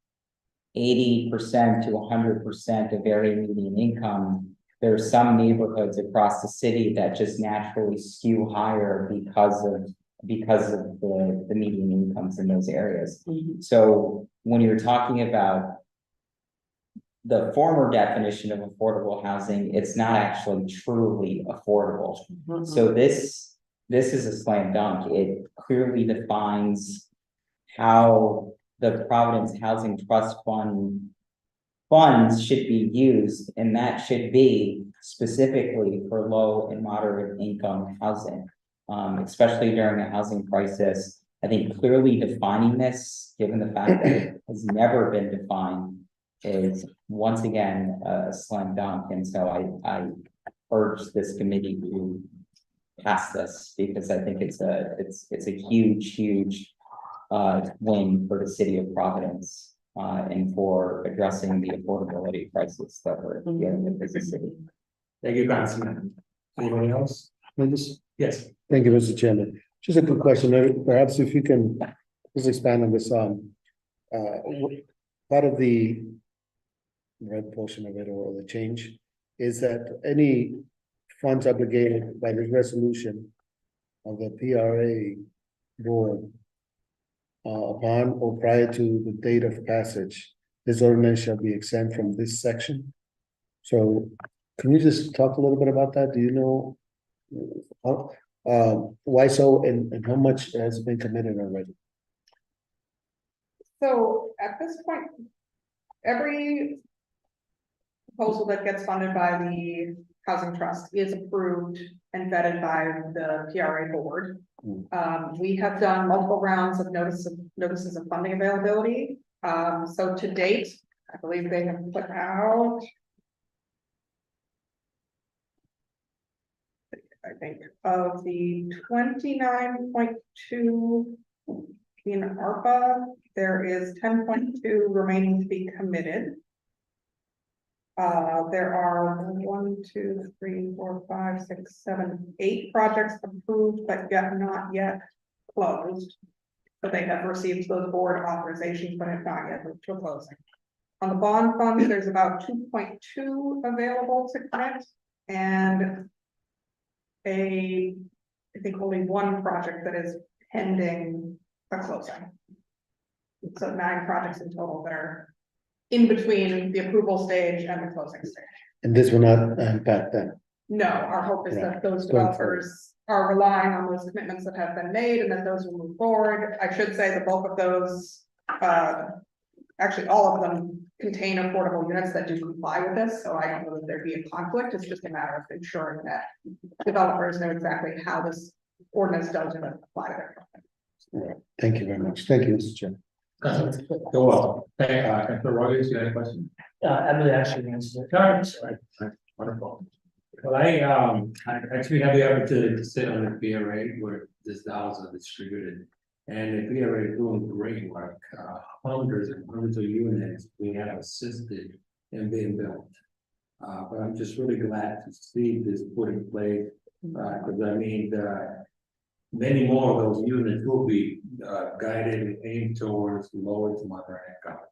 80% to 100% of area median income, there are some neighborhoods across the city that just naturally skew higher because of the median incomes in those areas. So when you're talking about the former definition of affordable housing, it's not actually truly affordable. So this is a slam dunk. It clearly defines how the Providence Housing Trust Fund funds should be used, and that should be specifically for low and moderate income housing, especially during a housing crisis. I think clearly defining this, given the fact that it has never been defined, is once again a slam dunk. And so I urge this committee to pass this, because I think it's a huge win for the city of Providence, and for addressing the affordability crisis that we're dealing with as a city. Thank you, Councilman. Anybody else? Yes. Thank you, Mr. Chairman. Just a quick question, perhaps if you can just expand on this, part of the red portion of it, or the change, is that any funds obligated by the resolution of the PRA board upon or prior to the date of passage, this ordinance shall be exempt from this section. So can you just talk a little bit about that? Do you know why so, and how much has been committed already? So at this point, every proposal that gets funded by the Housing Trust is approved and vetted by the PRA board. We have done multiple rounds of notices of funding availability. So to date, I believe they have put out, I think, of the 29.2 in ARPA, there is 10.2 remaining to be committed. There are 1, 2, 3, 4, 5, 6, 7, 8 projects approved, but not yet closed. So they have received those board authorizations, but have not yet moved to a closing. On the bond fund, there's about 2.2 available to commit, and I think only one project that is pending a closing. So 9 projects in total that are in between the approval stage and the closing stage. And this will not impact that? No, our hope is that those Going developers are relying on those commitments that have been made, and that those will move forward. I should say the bulk of those, actually all of them contain affordable units that do comply with this, so I don't know that there'd be a conflict. It's just a matter of ensuring that developers know exactly how this ordinance does apply to their project. Right. Thank you very much. Thank you, Mr. Chairman. You're welcome. Hey, Councilor Royce, you had a question? Emily actually answered it. All right. Wonderful. Well, I actually had the opportunity to sit on the PRA where these dollars are distributed. And the PRA is doing great work, hundreds and hundreds of units we have assisted in being built. But I'm just really glad to see this put in place, because I mean, many more of those units will be guided and aimed towards lower to moderate income,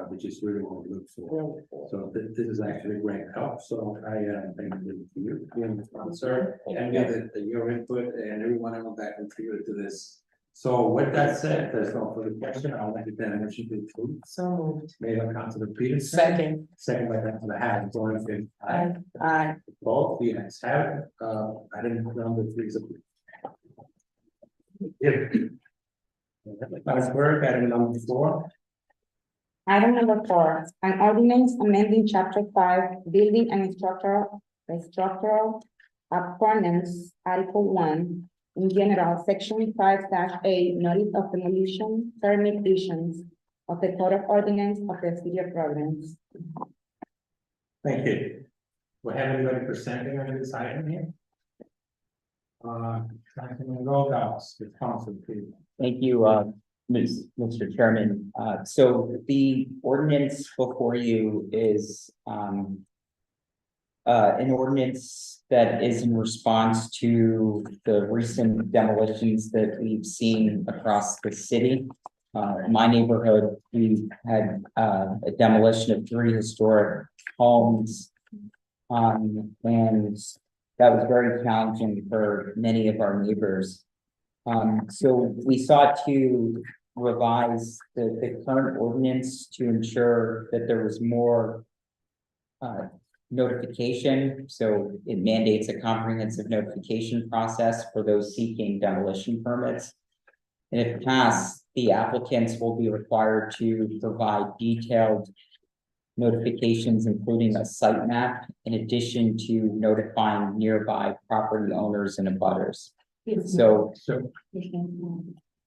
which is really what we look for. So this is actually a great help. So I thank you for your sponsor, and your input, and everyone else that contributed to this. So with that said, there's no further question. I'll let you then motion to approve. So moved. Made by Councilor Peterson. Second. Second by Councilor Harris. All in favor? Aye. Both the ayes have it. I didn't number 3 is approved. If Madam Clerk, item number 4. Item number 4, an ordinance amending chapter 5, building and structural appurtenance, article 1, in general, section 5-A, notice of demolition, permit issuance of the code of ordinance of the city of Providence. Thank you. We have anybody presenting on this item here? Councilman Rogas, the council, please. Thank you, Mr. Chairman. So the ordinance before you is an ordinance that is in response to the recent demolitions that we've seen across the city. In my neighborhood, we had a demolition of 3 historic homes. And that was very challenging for many of our neighbors. So we sought to revise the current ordinance to ensure that there was more notification. So it mandates a comprehensive notification process for those seeking demolition permits. And if passed, the applicants will be required to provide detailed notifications, including a site map, in addition to notifying nearby property owners and abutters. So,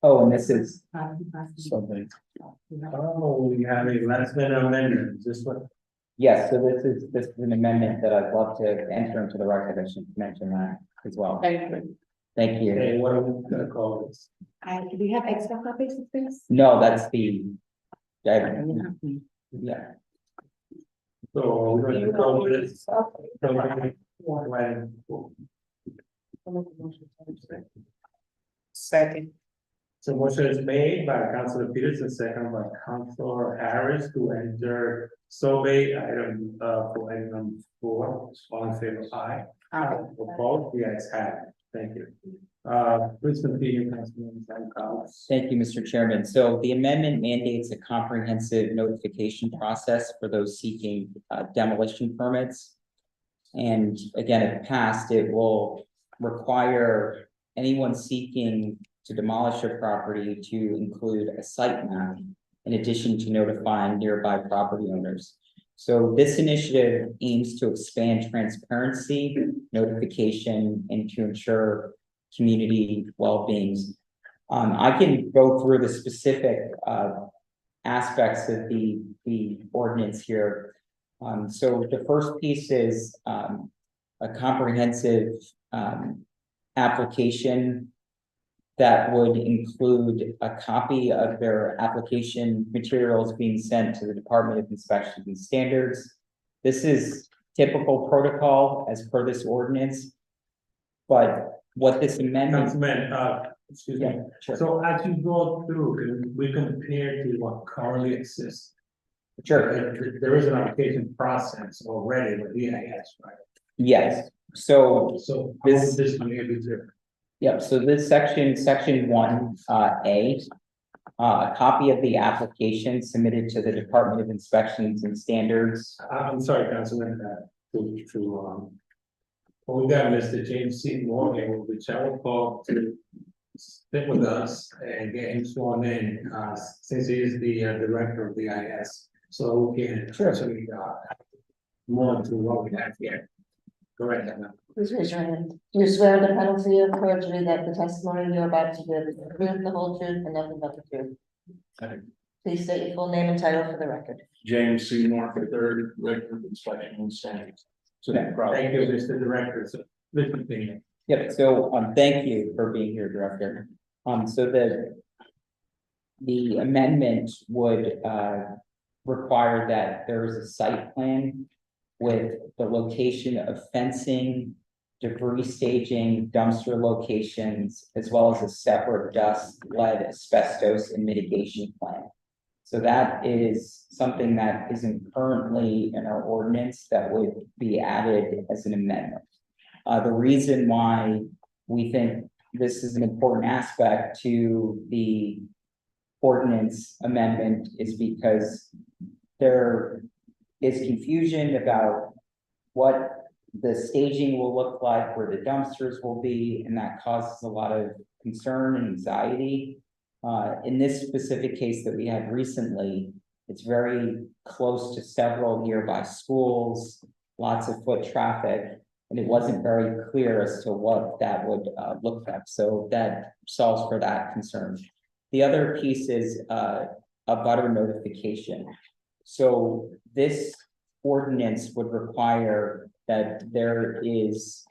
oh, and this is something. Oh, we have a last minute amendment, this one. Yes, so this is an amendment that I'd love to enter into the record. I should mention that as well. Thank you. Thank you. Okay, what are we gonna call this? Do we have extra copies of this? No, that's the. Yeah. So we're going to go with this. Second. So motion is made by Councilor Peterson, second by Councilor Harris to enter survey item for item number 4. All in favor, aye. Opposed, the ayes have it. Thank you. Please continue, Councilman Collins. Thank you, Mr. Chairman. So the amendment mandates a comprehensive notification process for those seeking demolition permits. And again, if passed, it will require anyone seeking to demolish a property to include a site map in addition to notifying nearby property owners. So this initiative aims to expand transparency, notification, and to ensure community well-being. I can go through the specific aspects of the ordinance here. So the first piece is a comprehensive application that would include a copy of their application materials being sent to the Department of Inspections and Standards. This is typical protocol as per this ordinance. But what this amendment. Councilman, excuse me. Yeah, sure. So as you go through, we compare to what currently exists. Sure. There is an application process already with EIS, right? Yes, so So this- this one here is different. yep, so this section 1, A, a copy of the application submitted to the Department of Inspections and Standards. I'm sorry, Councilman, well, we got Mr. James C. Morgan, which I will call to sit with us and get him sworn in, since he is the director of the IS. So we can actually more into what we have here. Go ahead, Anna. Please raise your hand. Do you swear under penalty of perjury that the testimony you're about to give is the truth, the whole truth, and nothing but the truth? Please state your full name and title for the record. James C. Norfolk, third, Director of Inspection and Standards. So Thank you, Mr. Director. So, please continue. Yep, so thank you for being here, Director. So the amendment would require that there is a site plan with the location of fencing, debris staging, dumpster locations, as well as a separate dust, lead, asbestos, and mitigation plan. So that is something that isn't currently in our ordinance that would be added as an amendment. The reason why we think this is an important aspect to the ordinance amendment is because there is confusion about what the staging will look like, where the dumpsters will be, and that causes a lot of concern and anxiety in this specific case that we had recently, it's very close to several nearby schools, lots of foot traffic, and it wasn't very clear as to what that would look like. So that solves for that concern. The other piece is a butter notification. So this ordinance would require that there is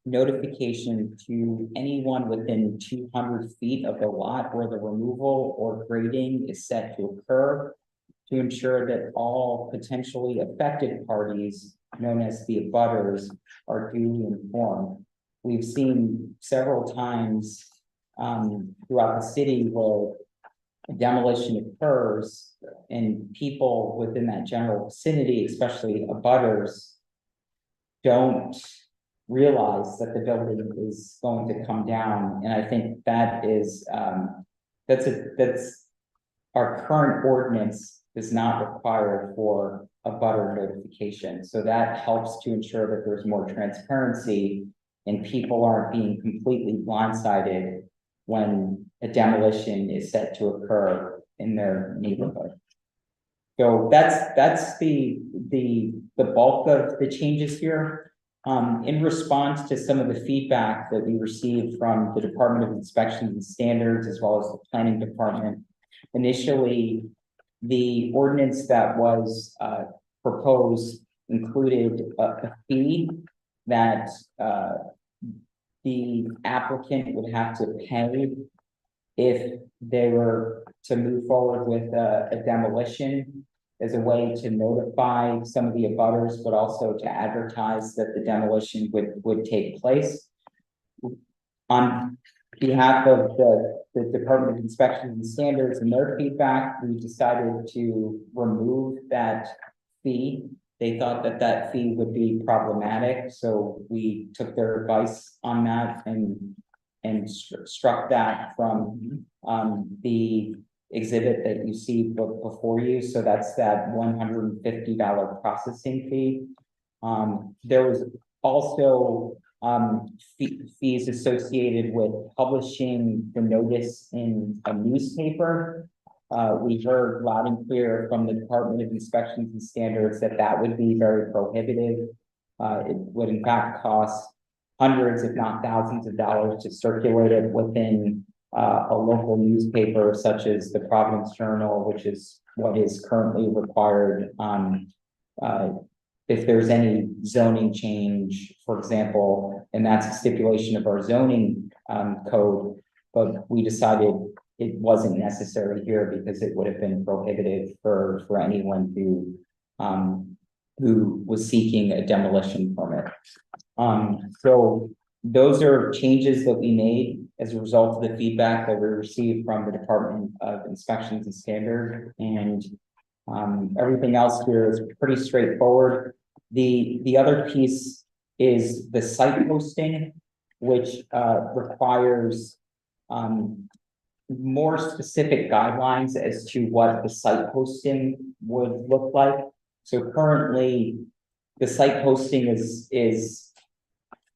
notification to anyone within 200 feet of the lot where the removal or grading is set to occur, to ensure that all potentially affected parties, known as the abutters, are duly informed. We've seen several times throughout the city where demolition occurs and people within that general vicinity, especially abutters, don't realize that the building is going to come down. And I think that is, that's our current ordinance does not require for a butter notification. So that helps to ensure that there's more transparency and people aren't being completely blindsided when a demolition is set to occur in their neighborhood. So that's the bulk of the changes here. In response to some of the feedback that we received from the Department of Inspections and Standards, as well as the Planning Department, initially, the ordinance that was proposed included a fee that the applicant would have to pay if they were to move forward with a demolition, as a way to notify some of the abutters, but also to advertise that the demolition would take place. On behalf of the Department of Inspections and Standards and their feedback, we decided to remove that fee. They thought that that fee would be problematic, so we took their advice on that and struck that from the exhibit that you see before you. So that's that $150 processing fee. There was also fees associated with publishing the notice in a newspaper. We heard loud and clear from the Department of Inspections and Standards that that would be very prohibitive. It would in fact cost hundreds, if not thousands of dollars to circulate it within a local newspaper such as the Providence Journal, which is what is currently required if there's any zoning change, for example, and that's a stipulation of our zoning code, but we decided it wasn't necessary here because it would have been prohibitive for anyone who was seeking a demolition permit. So those are changes that we made as a result of the feedback that we received from the Department of Inspections and Standards, and everything else here is pretty straightforward. The other piece is the site posting, which requires more specific guidelines as to what the site posting would look like. So currently, the site posting is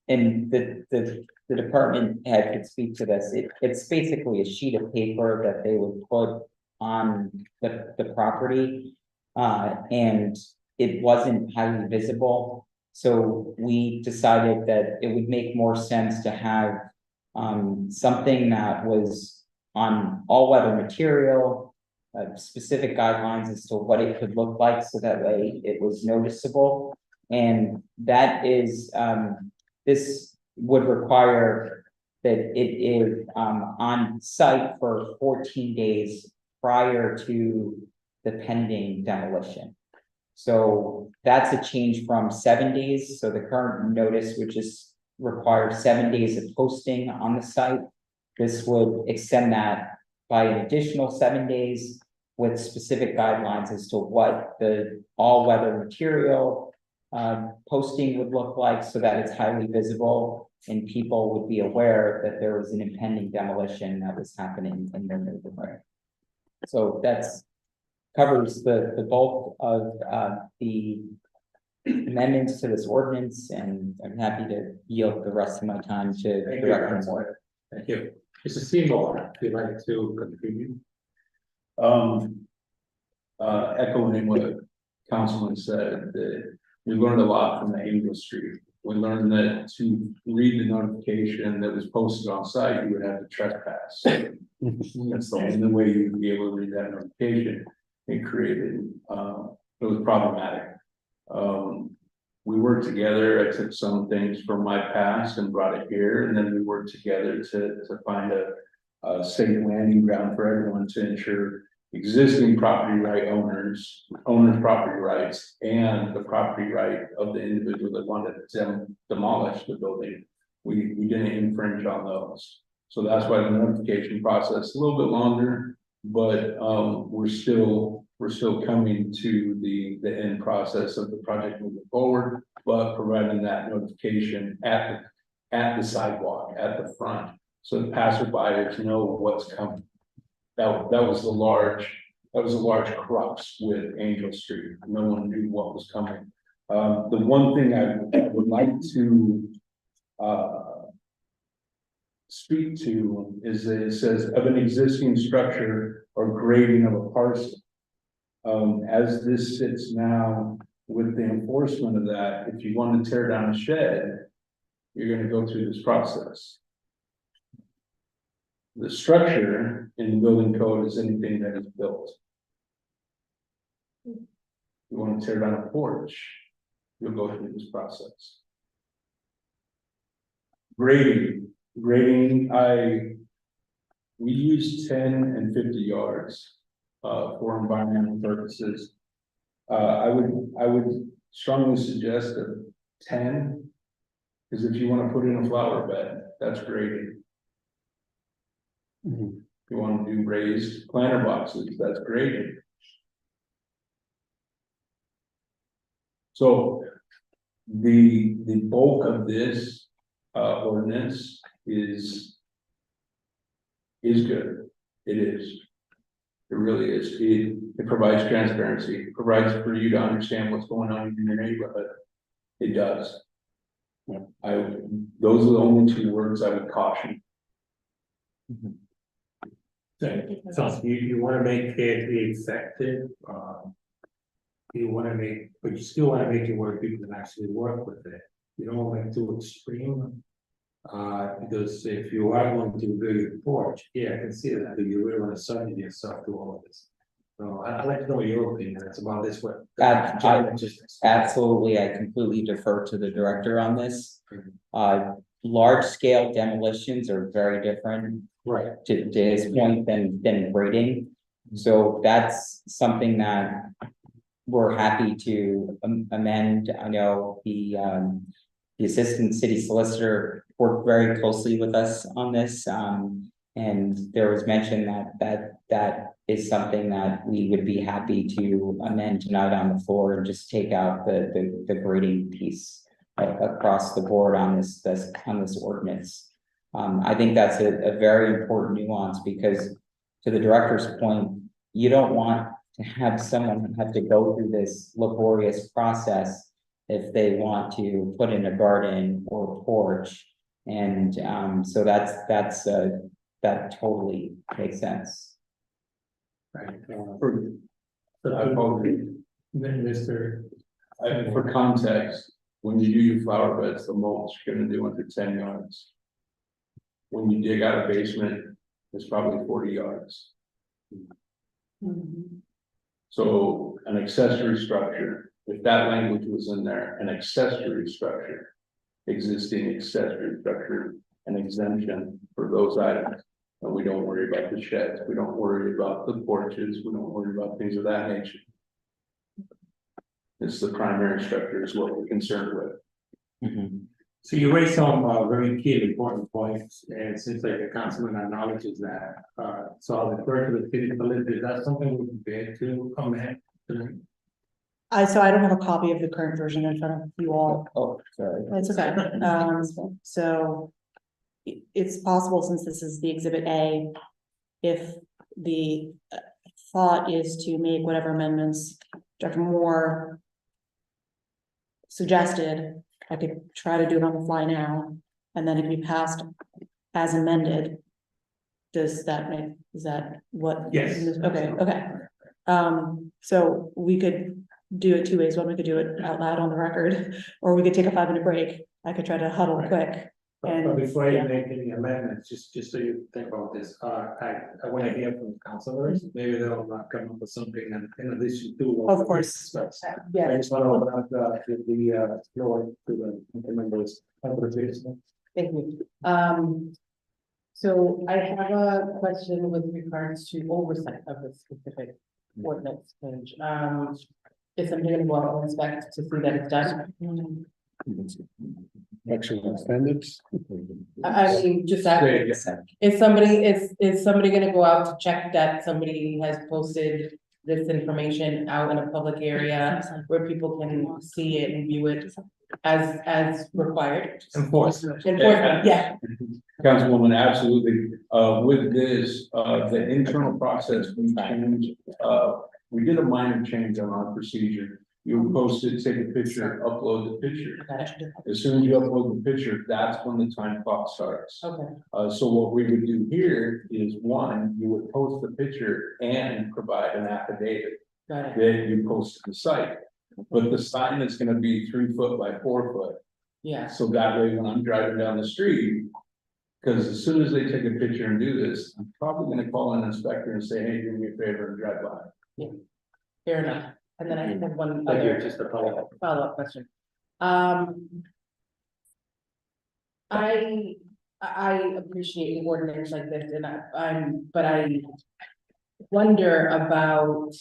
and the department head could speak to this. It's basically a sheet of paper that they would put on the property, and it wasn't highly visible. So we decided that it would make more sense to have something that was on all weather material, specific guidelines as to what it could look like, so that way it was noticeable. And that is this would require that it is on site for 14 days prior to the pending demolition. So that's a change from 7 days. So the current notice, which is require 7 days of posting on the site, this would extend that by an additional 7 days with specific guidelines as to what the all-weather material posting would look like, so that it's highly visible and people would be aware that there was an impending demolition that was happening in their neighborhood. So that's covers the bulk of the amendments to this ordinance, and I'm happy to yield the rest of my time to Director Moore. Thank you. Mr. Seymour, if you'd like to contribute. Echoing what Councilman said, that we learned a lot from the Angel Street. We learned that to read the notification that was posted on site, you would have to trespass. That's the only way you would be able to read that notification. It created, it was problematic. We worked together. I took some things from my past and brought it here, and then we worked together to find a safe landing ground for everyone to ensure existing property right owners property rights and the property right of the individual that wanted to demolish the building. We didn't infringe on those. So that's why the notification process is a little bit longer, but we're still coming to the end process of the project moving forward, but providing that notification at the sidewalk, at the front, so the passerbyers know what's coming. That was a large crux with Angel Street. No one knew what was coming. The one thing I would like to speak to is that it says of an existing structure or grading of a parcel. As this sits now with the enforcement of that, if you want to tear down a shed, you're going to go through this process. The structure in the building code is anything that is built. You want to tear down a porch, you'll go through this process. Grading, we use 10 and 50 yards for environmental purposes. I would strongly suggest a 10, because if you want to put in a flower bed, that's grading. If you want to do raised planter boxes, that's grading. So the bulk of this ordinance is good. It is. It really is. It provides transparency. It provides for you to understand what's going on in your neighborhood. It does. Those are the only two words I would caution. So you want to make it effective, you want to make, but you still want to make it where people can actually work with it. You don't want to too extreme. Because if you are going to build your porch, yeah, I can see that, but you really want to subject yourself to all of this. So I'd like to know your opinion, that's about this way. Absolutely, I completely defer to the director on this. Large scale demolitions are very different. Right. To his point than grading. So that's something that we're happy to amend. I know the assistant city solicitor worked very closely with us on this. And there was mention that is something that we would be happy to amend tonight on the floor and just take out the grading piece across the board on this ordinance. I think that's a very important nuance, because to the director's point, you don't want to have someone have to go through this laborious process if they want to put in a garden or a porch. And so that totally makes sense. Right. For context, when you do your flower beds, the mulch you're gonna do under 10 yards. When you dig out a basement, it's probably 40 yards. So an accessory structure, if that language was in there, an accessory structure, existing accessory structure, an exemption for those items. And we don't worry about the sheds, we don't worry about the porches, we don't worry about things of that nature. It's the primary structure is what we're concerned with. So you raised some very key and important points, and it seems like the councilman acknowledges that. So I'll refer to the city solicitor. Is that something we can bear to comment tonight? So I don't have a copy of the current version in front of you all. Oh, sorry. That's okay. So it's possible, since this is the exhibit A, if the thought is to make whatever amendments Dr. Moore suggested, I could try to do it on the fly now. And then if you passed as amended. Does that make, is that what? Yes. Okay, okay. So we could do it two ways. One, we could do it out loud on the record, or we could take a 5-minute break. I could try to huddle quick. But before you yeah. make any amendments, just so you think about this, I want to hear from councilors, maybe they'll come up with something in addition to. what Of we course. discussed. Yeah. I just want to open up the floor to the members. Thank you. So I have a question with regards to oversight of the specific ordinance change. Is somebody gonna go out and inspect to see that it's done? Actual standards. I mean, just that, is somebody gonna go out to check that somebody has posted this information out in a public area where people can see it and view it as required? Enforcement. Enforcement, yeah. Councilwoman, absolutely. With this, the internal process, we changed, we did a minor change on our procedure. You post it, take a picture, upload the picture. As soon as you upload the picture, that's when the time clock starts. Okay, So what we would do here is, one, you would post the picture and provide an affidavit. got it, Then you post to the site. But the sign is gonna be 3 foot by 4 foot. yeah, So that way, when I'm driving down the street, because as soon as they take a picture and do this, I'm probably gonna call an inspector and say, hey, do me a favor and drive by. fair enough. And then I have one Thank you, other just a follow-up. follow-up question. I appreciate ordinance like this and but I wonder about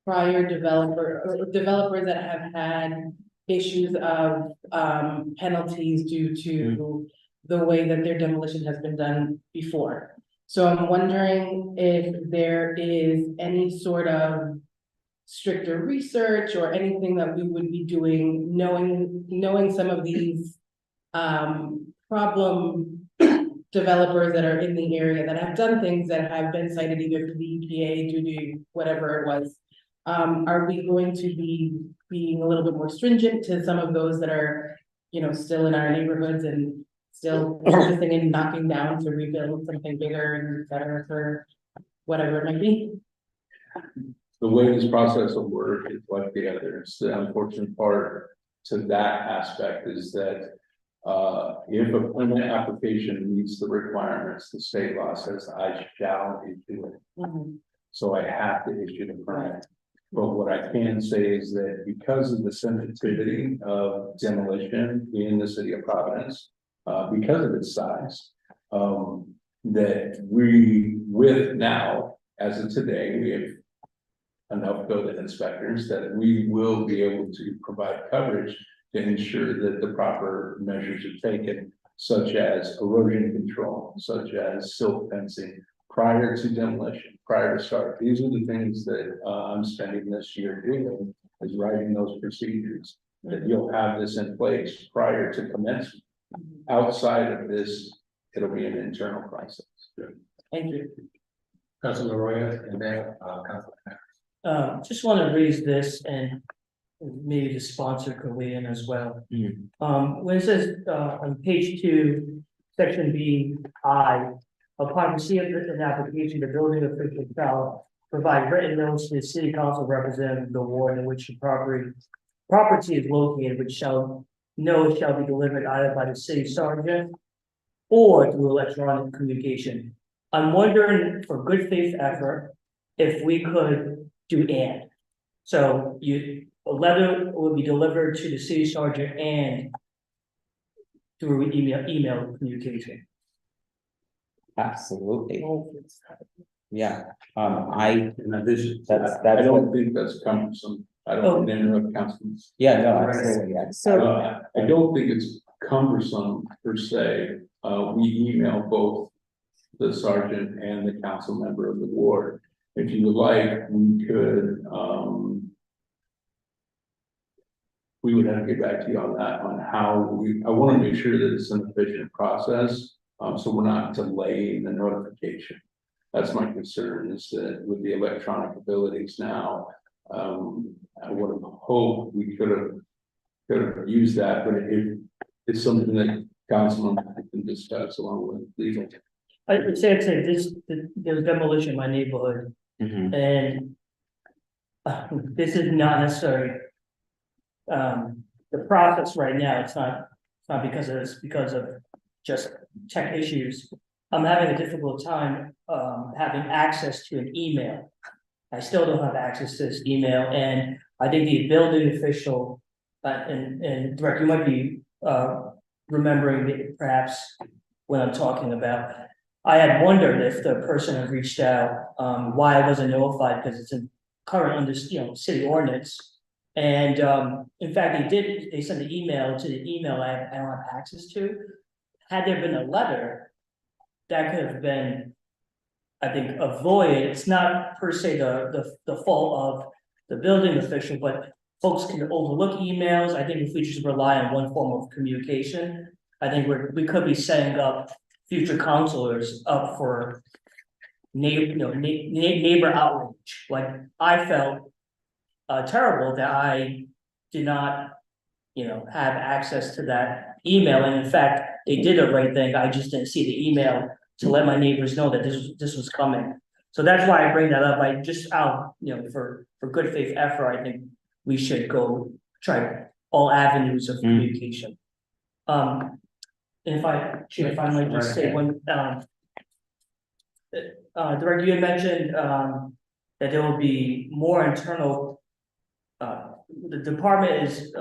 prior developers that have had issues of penalties due to the way that their demolition has been done before. So I'm wondering if there is any sort of stricter research or anything that we would be doing, knowing some of these problem developers that are in the area that have done things that have been cited either to the EPA due to whatever it was. Are we going to be being a little bit more stringent to some of those that are, still in our neighborhoods and still focusing and knocking down to rebuild something bigger and better for whatever it might be? The way this process will work is like the others. The unfortunate part to that aspect is that if a permit application meets the requirements, the state law says I shall issue it. So I have to issue the permit. But what I can say is that because of the sensitivity of demolition in the city of Providence, because of its size, that with now, as of today, we have enough building inspectors that we will be able to provide coverage to ensure that the proper measures are taken, such as erosion control, such as silt fencing, prior to demolition, prior to start. These are the things that I'm spending this year doing, is writing those procedures, that you'll have this in place prior to commencement. Outside of this, it'll be an internal process. Thank you. Councilor Roya, and then Councilor. Just want to raise this and maybe the sponsor could weigh in as well. When it says, on page 2, section B, upon receipt of an application, the building official shall provide written notice to the city council representative of the ward in which the property is located, which shall be delivered either by the city sergeant or through electronic communication. I'm wondering, for good faith effort, if we could do and. So a letter will be delivered to the city sergeant and through email communication. Absolutely, yeah, In addition, That's- I don't think that's cumbersome. I don't interrupt councilman. yeah, no, absolutely, yeah. So, I don't think it's cumbersome per se. We email both the sergeant and the council member of the ward. If you would like, we would have to get back to you on that, on how I want to make sure that it's an efficient process. So we're not delaying the notification. That's my concern, is that with the electronic abilities now, I would have hoped we could have used that, but it's something that Councilman can discuss along with legal. I would say, there's demolition in my neighborhood, Mhm. and this is not necessarily the process right now, it's not because of this, because of just tech issues. I'm having a difficult time having access to an email. I still don't have access to this email, and I think the building official, and Director, you might be remembering it perhaps what I'm talking about. I had wondered if the person had reached out, why I wasn't notified, because it's a current under, city ordinance. And in fact, they sent an email to the email I don't have access to. Had there been a letter, that could have been, I think, avoided. It's not per se the fault of the building official, but folks can overlook emails. I think if we just rely on one form of communication, I think we could be setting up future counselors up for neighbor outreach. Like, I felt terrible that I did not, have access to that email. And in fact, they did the right thing. I just didn't see the email to let my neighbors know that this was coming. So that's why I bring that up. I just for good faith effort, I think we should go try all avenues of communication. And if I might just say one, Director, you had mentioned that there will be more internal. The department is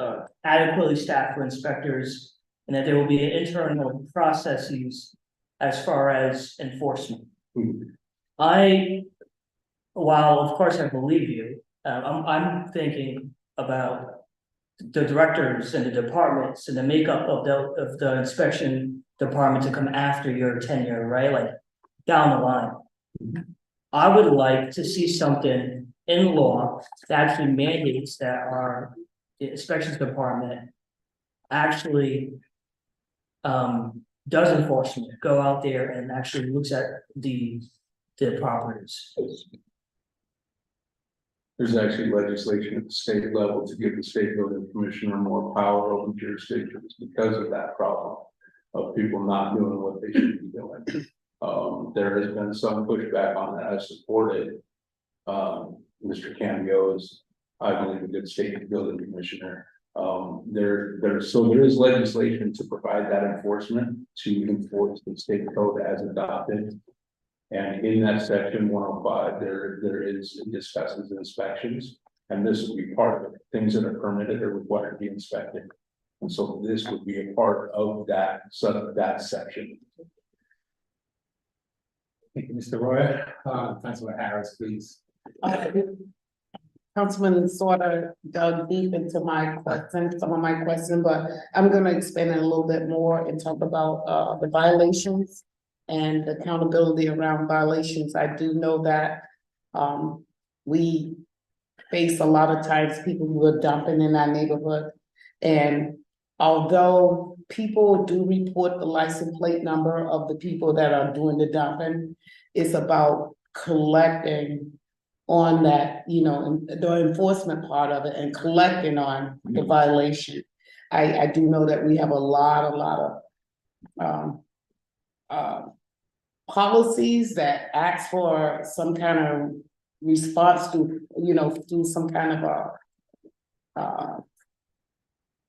adequately staffed for inspectors, and that there will be internal processes as far as enforcement. While of course I believe you, I'm thinking about the directors and the departments and the makeup of the inspection department to come after your tenure, right? Like, down the line. I would like to see something in law that actually mandates that the inspections department actually does enforcement, go out there and actually looks at the properties. There's actually legislation at the state level to give the state building commissioner more power over jurisdictions because of that problem of people not doing what they should be doing. There has been some pushback on that. I support it. Mr. Cambio is, I believe, a good state building commissioner. There is legislation to provide that enforcement, to enforce the state code as adopted. And in that section 105, it discusses inspections, and this will be part of it. Things that are permitted are required to be inspected. And so this would be a part of that section. Thank you, Mr. Roy. Councilor Harris, please. Councilman sort of dug deep into some of my questions, but I'm gonna expand it a little bit more and talk about the violations and accountability around violations. I do know that we face a lot of times people who are dumping in our neighborhood. And although people do report the license plate number of the people that are doing the dumping, it's about collecting on that, the enforcement part of it and collecting on the violation. I do know that we have a lot of policies that ask for some kind of response to, through some kind of a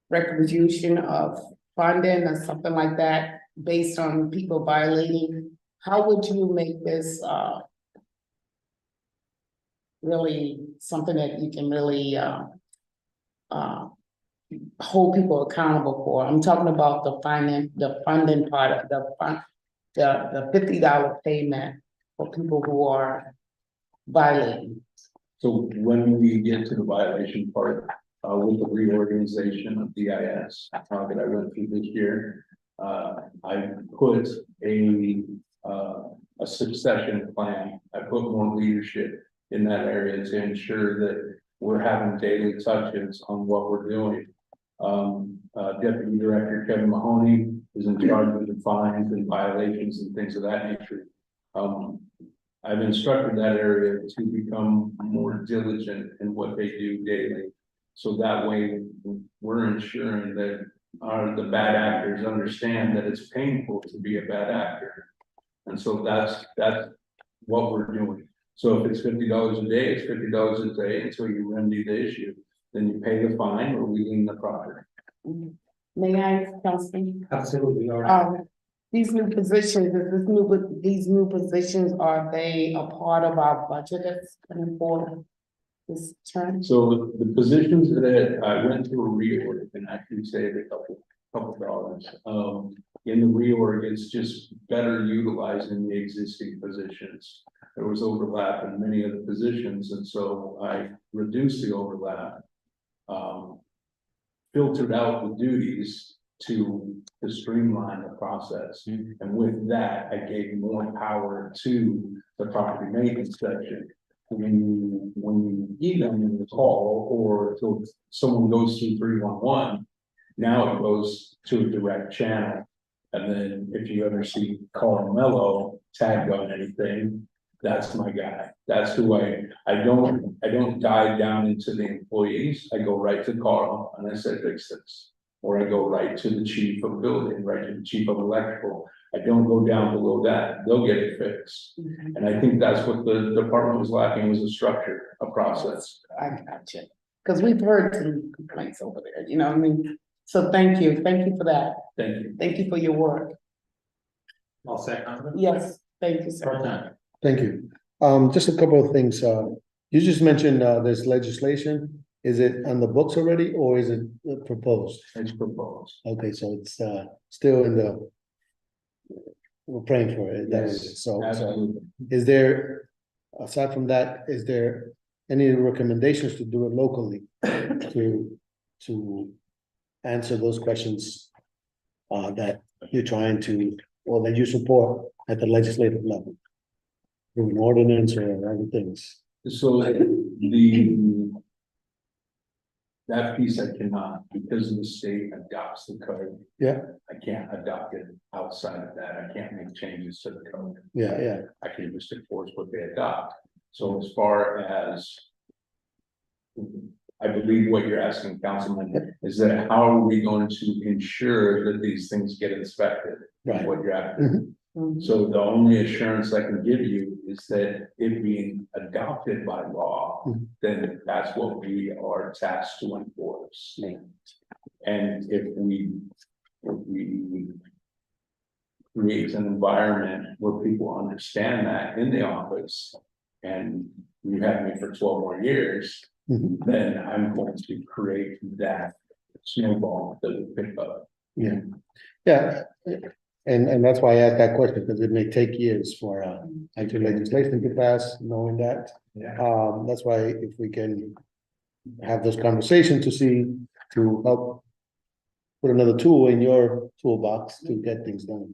requisition of funding or something like that, based on people violating. How would you make this really something that you can really hold people accountable for? I'm talking about the funding part of the $50 payment for people who are violating. So when we get to the violation part, with the reorganization of DIS that I went through this year, I put a succession plan. I put more leadership in that area to ensure that we're having daily touches on what we're doing. Deputy Director Kevin Mahoney is in charge of the fines and violations and things of that nature. I've instructed that area to become more diligent in what they do daily. So that way we're ensuring that the bad actors understand that it's painful to be a bad actor. And so that's what we're doing. So if it's $50 a day, it's $50 a day until you remedy the issue. Then you pay the fine or we lien the property. May I, Councilman? Absolutely, all right. These new positions, these new positions, are they a part of our budget that's coming forward this term? So the positions that I went through a reorg and actually saved a couple dollars. In the reorg, it's just better utilizing the existing positions. There was overlap in many of the positions, and so I reduced the overlap. Filtered out the duties to streamline the process. And with that, I gave more power to the property maintenance section. When you give them the call or till someone goes through 311, now it goes to a direct channel. And then if you ever see Carl Mello tagged on anything, that's my guy. That's who I don't dive down into the employees. I go right to Carl and I say, fix this. Or I go right to the chief of building, right to the chief of electrical. I don't go down below that. They'll get it fixed. And I think that's what the department was lacking, was a structure, a process. I got you. Because we've heard some complaints over there, you know what I mean? So thank you for that. Thank you. Thank you for your work. All set, Councilman? Yes, thank you, sir. Pro Tem. Thank you. Just a couple of things. You just mentioned, there's legislation. Is it on the books already or is it proposed? It's proposed. Okay, so it's, still in the, we're praying for it. That is, Yes, so absolutely. is there, aside from that, is there any recommendations to do it locally? To answer those questions, that you're trying to, or that you support at the legislative level? Through an ordinance or other things? So that piece I cannot, because the state adopts the code. Yeah. I can't adopt it outside of that. I can't make changes to the code. Yeah. I can just enforce what they adopt. So as far as I believe what you're asking, Councilman, is that how are we going to ensure that these things get inspected? Right. What you're after. So the only assurance I can give you is that it being adopted by law, then that's what we are tasked to enforce. And if we create an environment where people understand that in the office, and you have me for 12 more years, then I'm going to create that snowball that will pick up. Yeah. And that's why I asked that question, because it may take years for actual legislation to pass, knowing that. That's why if we can have this conversation to help put another tool in your toolbox to get things done.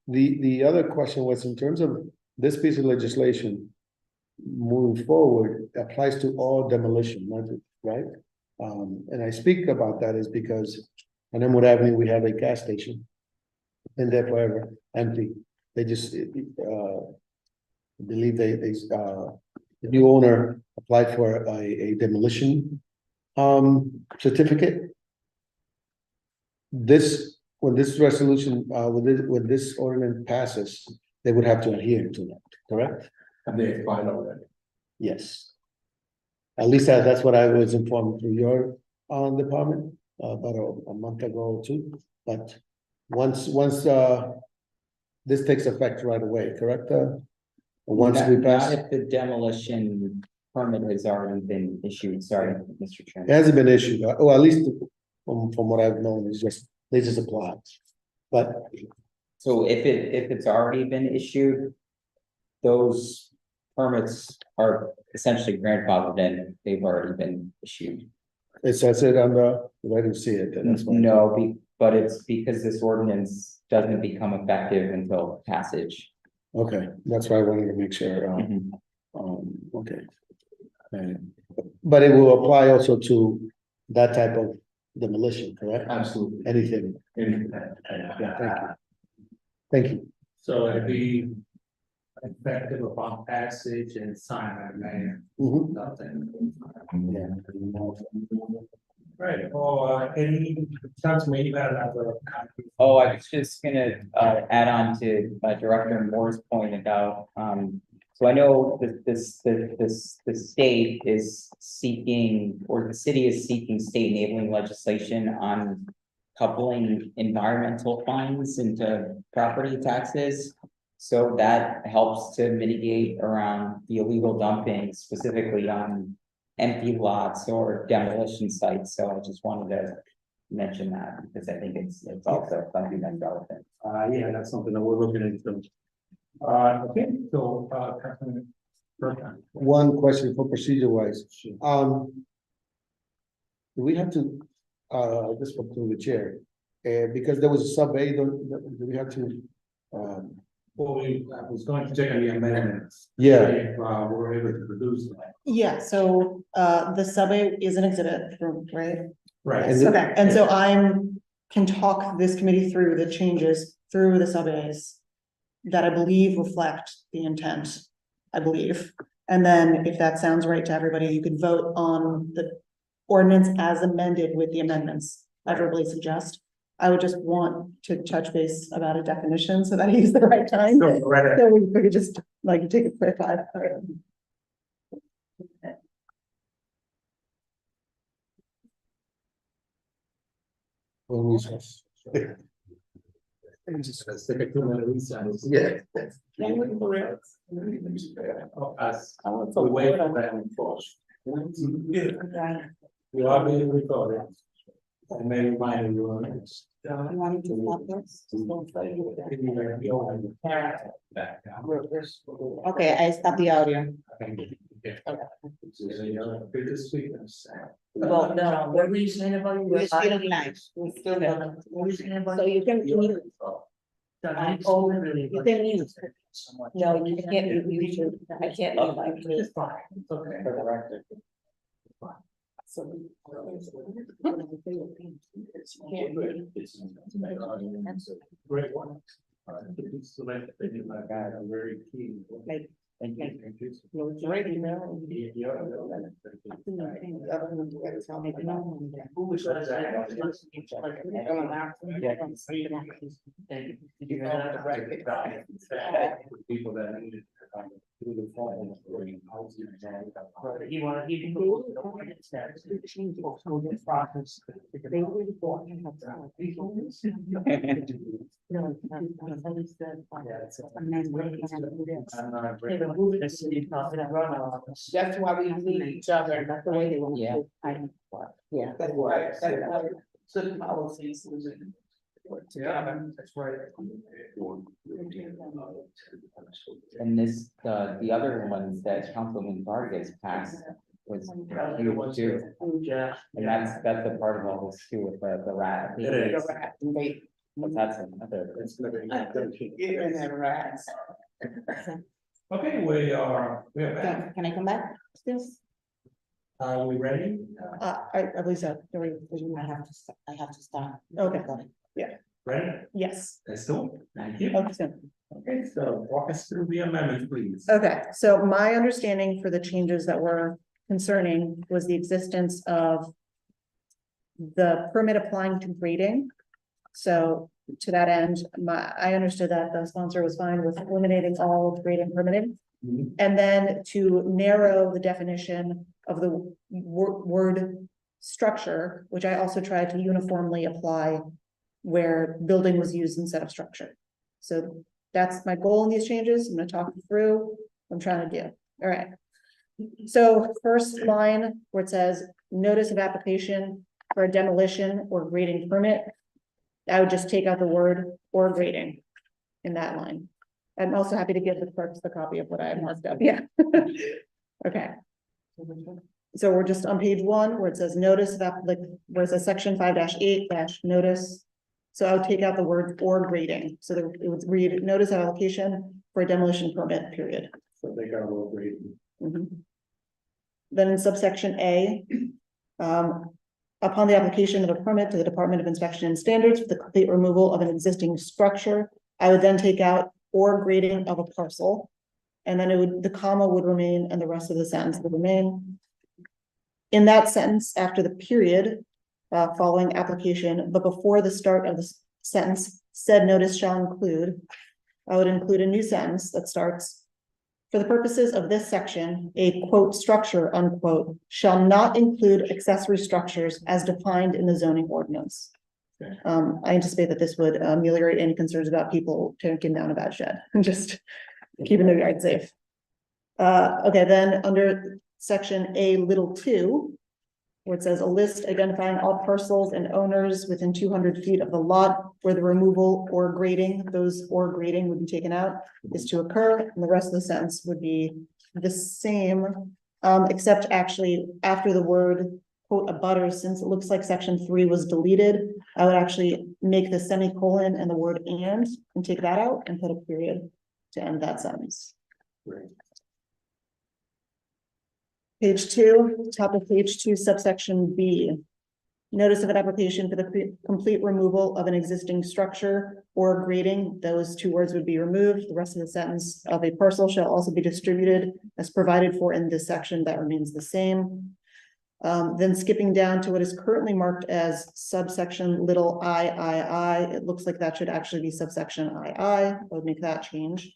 The other question was in terms of this piece of legislation moving forward applies to all demolition, right? And I speak about that is because on Elmwood Avenue, we have a gas station. Been there forever, empty. They just, believe the new owner applied for a demolition certificate. When this resolution, when this ordinance passes, they would have to adhere to that, correct? And they applied already. Yes. At least that's what I was informed through your department about a month ago or two, but once this takes effect right away, correct? Once we pass. Not if the demolition permit has already been issued, sorry, Mr. It Chairman. hasn't been issued, or at least from what I've known, it's just, they just apply. But So if it's already been issued, those permits are essentially grandfathered in, they've already been issued. it says it on the, I didn't see it, that's why. No, but it's because this ordinance doesn't become effective until passage. Okay, that's why I wanted to make sure, okay. But it will apply also to that type of demolition, correct? Absolutely. Anything, yeah, thank you. So it'd be effective upon passage and sign by mayor. Mhm. Nothing. Yeah. Right, or any, Councilman, you had another. Oh, I was just gonna add on to Director Moore's point about, so I know that the state is seeking, or the city is seeking state enabling legislation on coupling environmental fines into property taxes. So that helps to mitigate around the illegal dumping, specifically on empty lots or demolition sites. So I just wanted to mention that because I think it's also something that's relevant. Yeah, that's something that we're looking into. Okay, so, Councilman Burton. One question for procedure wise, do we have to, this one to the chair, because there was a sub-A, do we have to, Well, I was going to check on the amendments. Yeah. If, we're able to produce that. Yeah, so, the sub-A is an exhibit, right? Right. Yes, okay, and so can talk this committee through the changes through the sub-As that I believe reflect the intent, I believe. And then if that sounds right to everybody, you could vote on the ordinance as amended with the amendments I verbally suggest. I would just want to touch base about a definition so that I use the right time. So, right. So we could just like take a quick 5. Let's take a 2-minute recess. Yeah. Oh, us. We wait for that. You are being recorded. And then remind you on this. Okay, I stopped the audio. Well, no, what were you saying about you? We're still live. We're still live. What were you saying about? So you can mute. You can mute. No, you can't mute. I can't. It's fine, it's okay. For the record. Great one. Select, like that, I'm very keen. Like, Thank you. it's ready now. Who was that? Did you hear that? People that needed. Do the phone. You want, you can go. Process. That's why we need each other, that's the way they want to. Yeah. Yeah. That's why. Certain policies. Yeah, that's right. And this, the other ones that Councilman Vargas passed was huge too. Yeah. And that's the part of all this too with the rat. It is. But that's another. Even have rats. Okay, we're back. Can I come back? Yes. Are we ready? I believe so. I have to start. Okay, Ready? yes. Let's do it. Thank you. Okay, so- Okay, so walk us through the amendment, please. Okay, so my understanding for the changes that were concerning was the existence of the permit applying to grading. So to that end, I understood that the sponsor was fine with eliminating all of grading permitting. Mhm. And then to narrow the definition of the word structure, which I also tried to uniformly apply where building was used instead of structure. So that's my goal in these changes. I'm gonna talk you through what I'm trying to do. All right. So first line where it says notice of application for a demolition or grading permit. I would just take out the word or grading in that line. I'm also happy to give the clerks the copy of what I have marked up. Yeah. Okay. So we're just on page 1 where it says notice of where it says section 5-8 notice. So I would take out the word or grading. So that it would read notice of application for a demolition permit, period. So they got a little grading. Then in subsection A, upon the application of a permit to the Department of Inspection and Standards for the complete removal of an existing structure, I would then take out or grading of a parcel. And then the comma would remain and the rest of the sentence would remain. In that sentence, after the period, following application, but before the start of the sentence, said notice shall include, I would include a new sentence that starts, for the purposes of this section, a quote structure unquote shall not include accessory structures as defined in the zoning ordinance. Okay. I anticipate that this would ameliorate any concerns about people taking down a bad shed and just keeping their yard safe. Okay, then under section A(2), where it says a list identifying all parcels and owners within 200 feet of the lot where the removal or grading, those or grading would be taken out, is to occur, and the rest of the sentence would be the same, except actually after the word quote abutters, since it looks like section 3 was deleted, I would actually make the semicolon and the word and take that out and put a period to end that sentence. Great. Page 2, top of page 2, subsection B. Notice of an application for the complete removal of an existing structure or grading, those two words would be removed. The rest of the sentence of a parcel shall also be distributed as provided for in this section. That remains the same. Then skipping down to what is currently marked as subsection little I, it looks like that should actually be subsection II. I would make that change.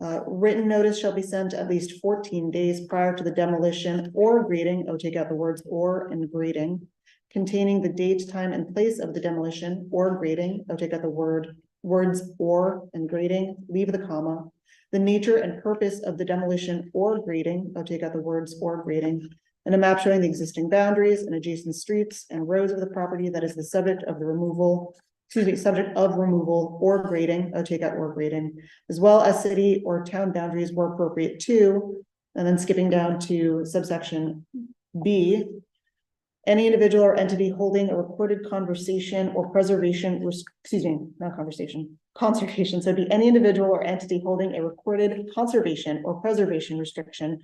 Written notice shall be sent at least 14 days prior to the demolition or grading. I would take out the words or and grading, containing the date, time, and place of the demolition or grading. I would take out the words or and grading, leave the comma. The nature and purpose of the demolition or grading. I would take out the words or grading. And a map showing the existing boundaries and adjacent streets and roads of the property that is the subject of the removal. Subject of removal or grading, I'll take out or grading, as well as city or town boundaries were appropriate too. And then skipping down to subsection B, any individual or entity holding a recorded conversation or preservation, conservation. So it'd be any individual or entity holding a recorded conservation or preservation restriction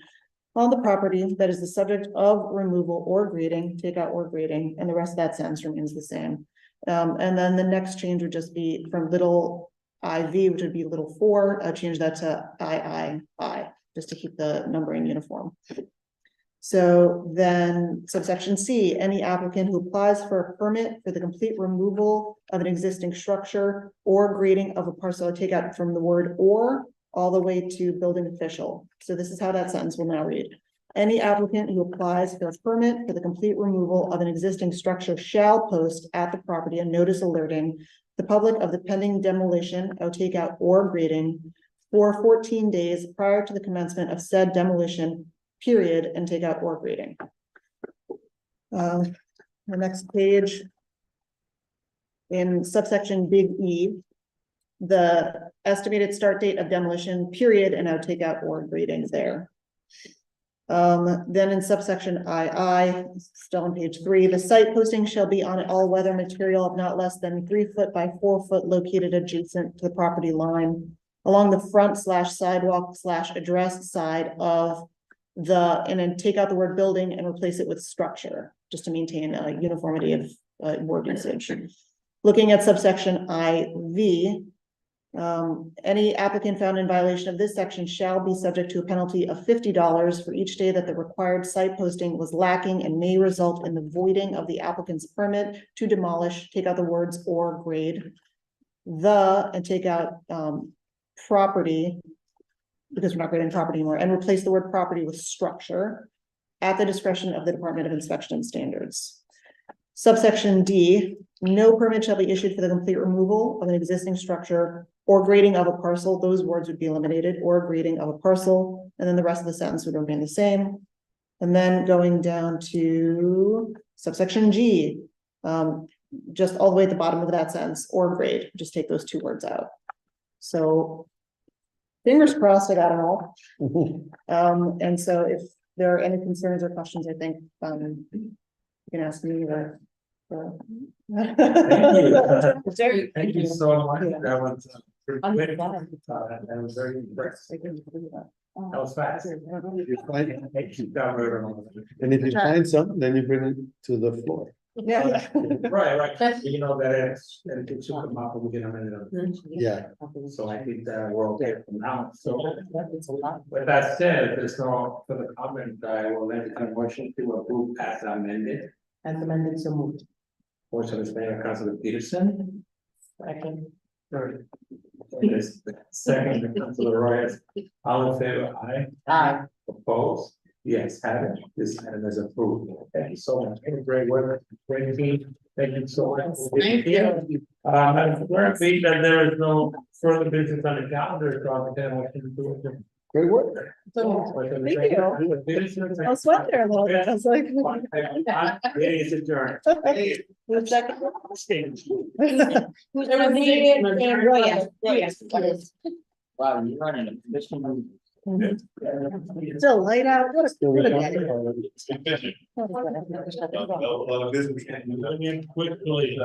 on the property that is the subject of removal or grading, take out or grading, and the rest of that sentence remains the same. And then the next change would just be from little IV, which would be little 4, change that to III, just to keep the numbering uniform. So then subsection C, any applicant who applies for a permit for the complete removal of an existing structure or grading of a parcel, I take out from the word or all the way to building official. So this is how that sentence will now read. Any applicant who applies for a permit for the complete removal of an existing structure shall post at the property a notice alerting the public of the pending demolition, or takeout or grading for 14 days prior to the commencement of said demolition, period, and takeout or grading. The next page in subsection big E, the estimated start date of demolition, period, and I would take out or grading there. Then in subsection II, still on page 3, the site posting shall be on all weather material of not less than 3 foot by 4 foot located adjacent to the property line along the front / sidewalk / address side of the, and then take out the word building and replace it with structure, just to maintain a uniformity of word usage. Looking at subsection IV, any applicant found in violation of this section shall be subject to a penalty of $50 for each day that the required site posting was lacking and may result in the voiding of the applicant's permit to demolish, take out the words or grade, and take out property, because we're not grading property anymore, and replace the word property with structure at the discretion of the Department of Inspection and Standards. Subsection D, no permit shall be issued for the complete removal of an existing structure or grading of a parcel. Those words would be eliminated, or grading of a parcel, and then the rest of the sentence would remain the same. And then going down to subsection G, just all the way at the bottom of that sentence, or grade, just take those 2 words out. So fingers crossed, I got it all. And so if there are any concerns or questions, I think you can ask me or. Thank you so much. That was quick. That was very impressive. That was fast. And if you find something, then you bring it to the floor. Yeah. Right. You know that and it should come up within a minute. Yeah. So I think that we're okay from now. So with that said, if there's no further comment, I will entertain a motion to approve as amended. As amended, so moved. Motion is made by Councilor Peterson. Second. Third. Yes, second, Councilor Reyes. All in favor, aye. Aye. Opposed? Yes, have it. This item is approved. Thank you so much. Great work, great team. Thank you so much. Thank you. I'm very pleased that there is no further business on the calendar, so I'm gonna motion to do it. Great work. Thank you. I sweat there a little bit. I was like. Meeting is adjourned. Who's second? Who's Wow, you're running a mission. Still light out. What a day. A lot of business. Quickly.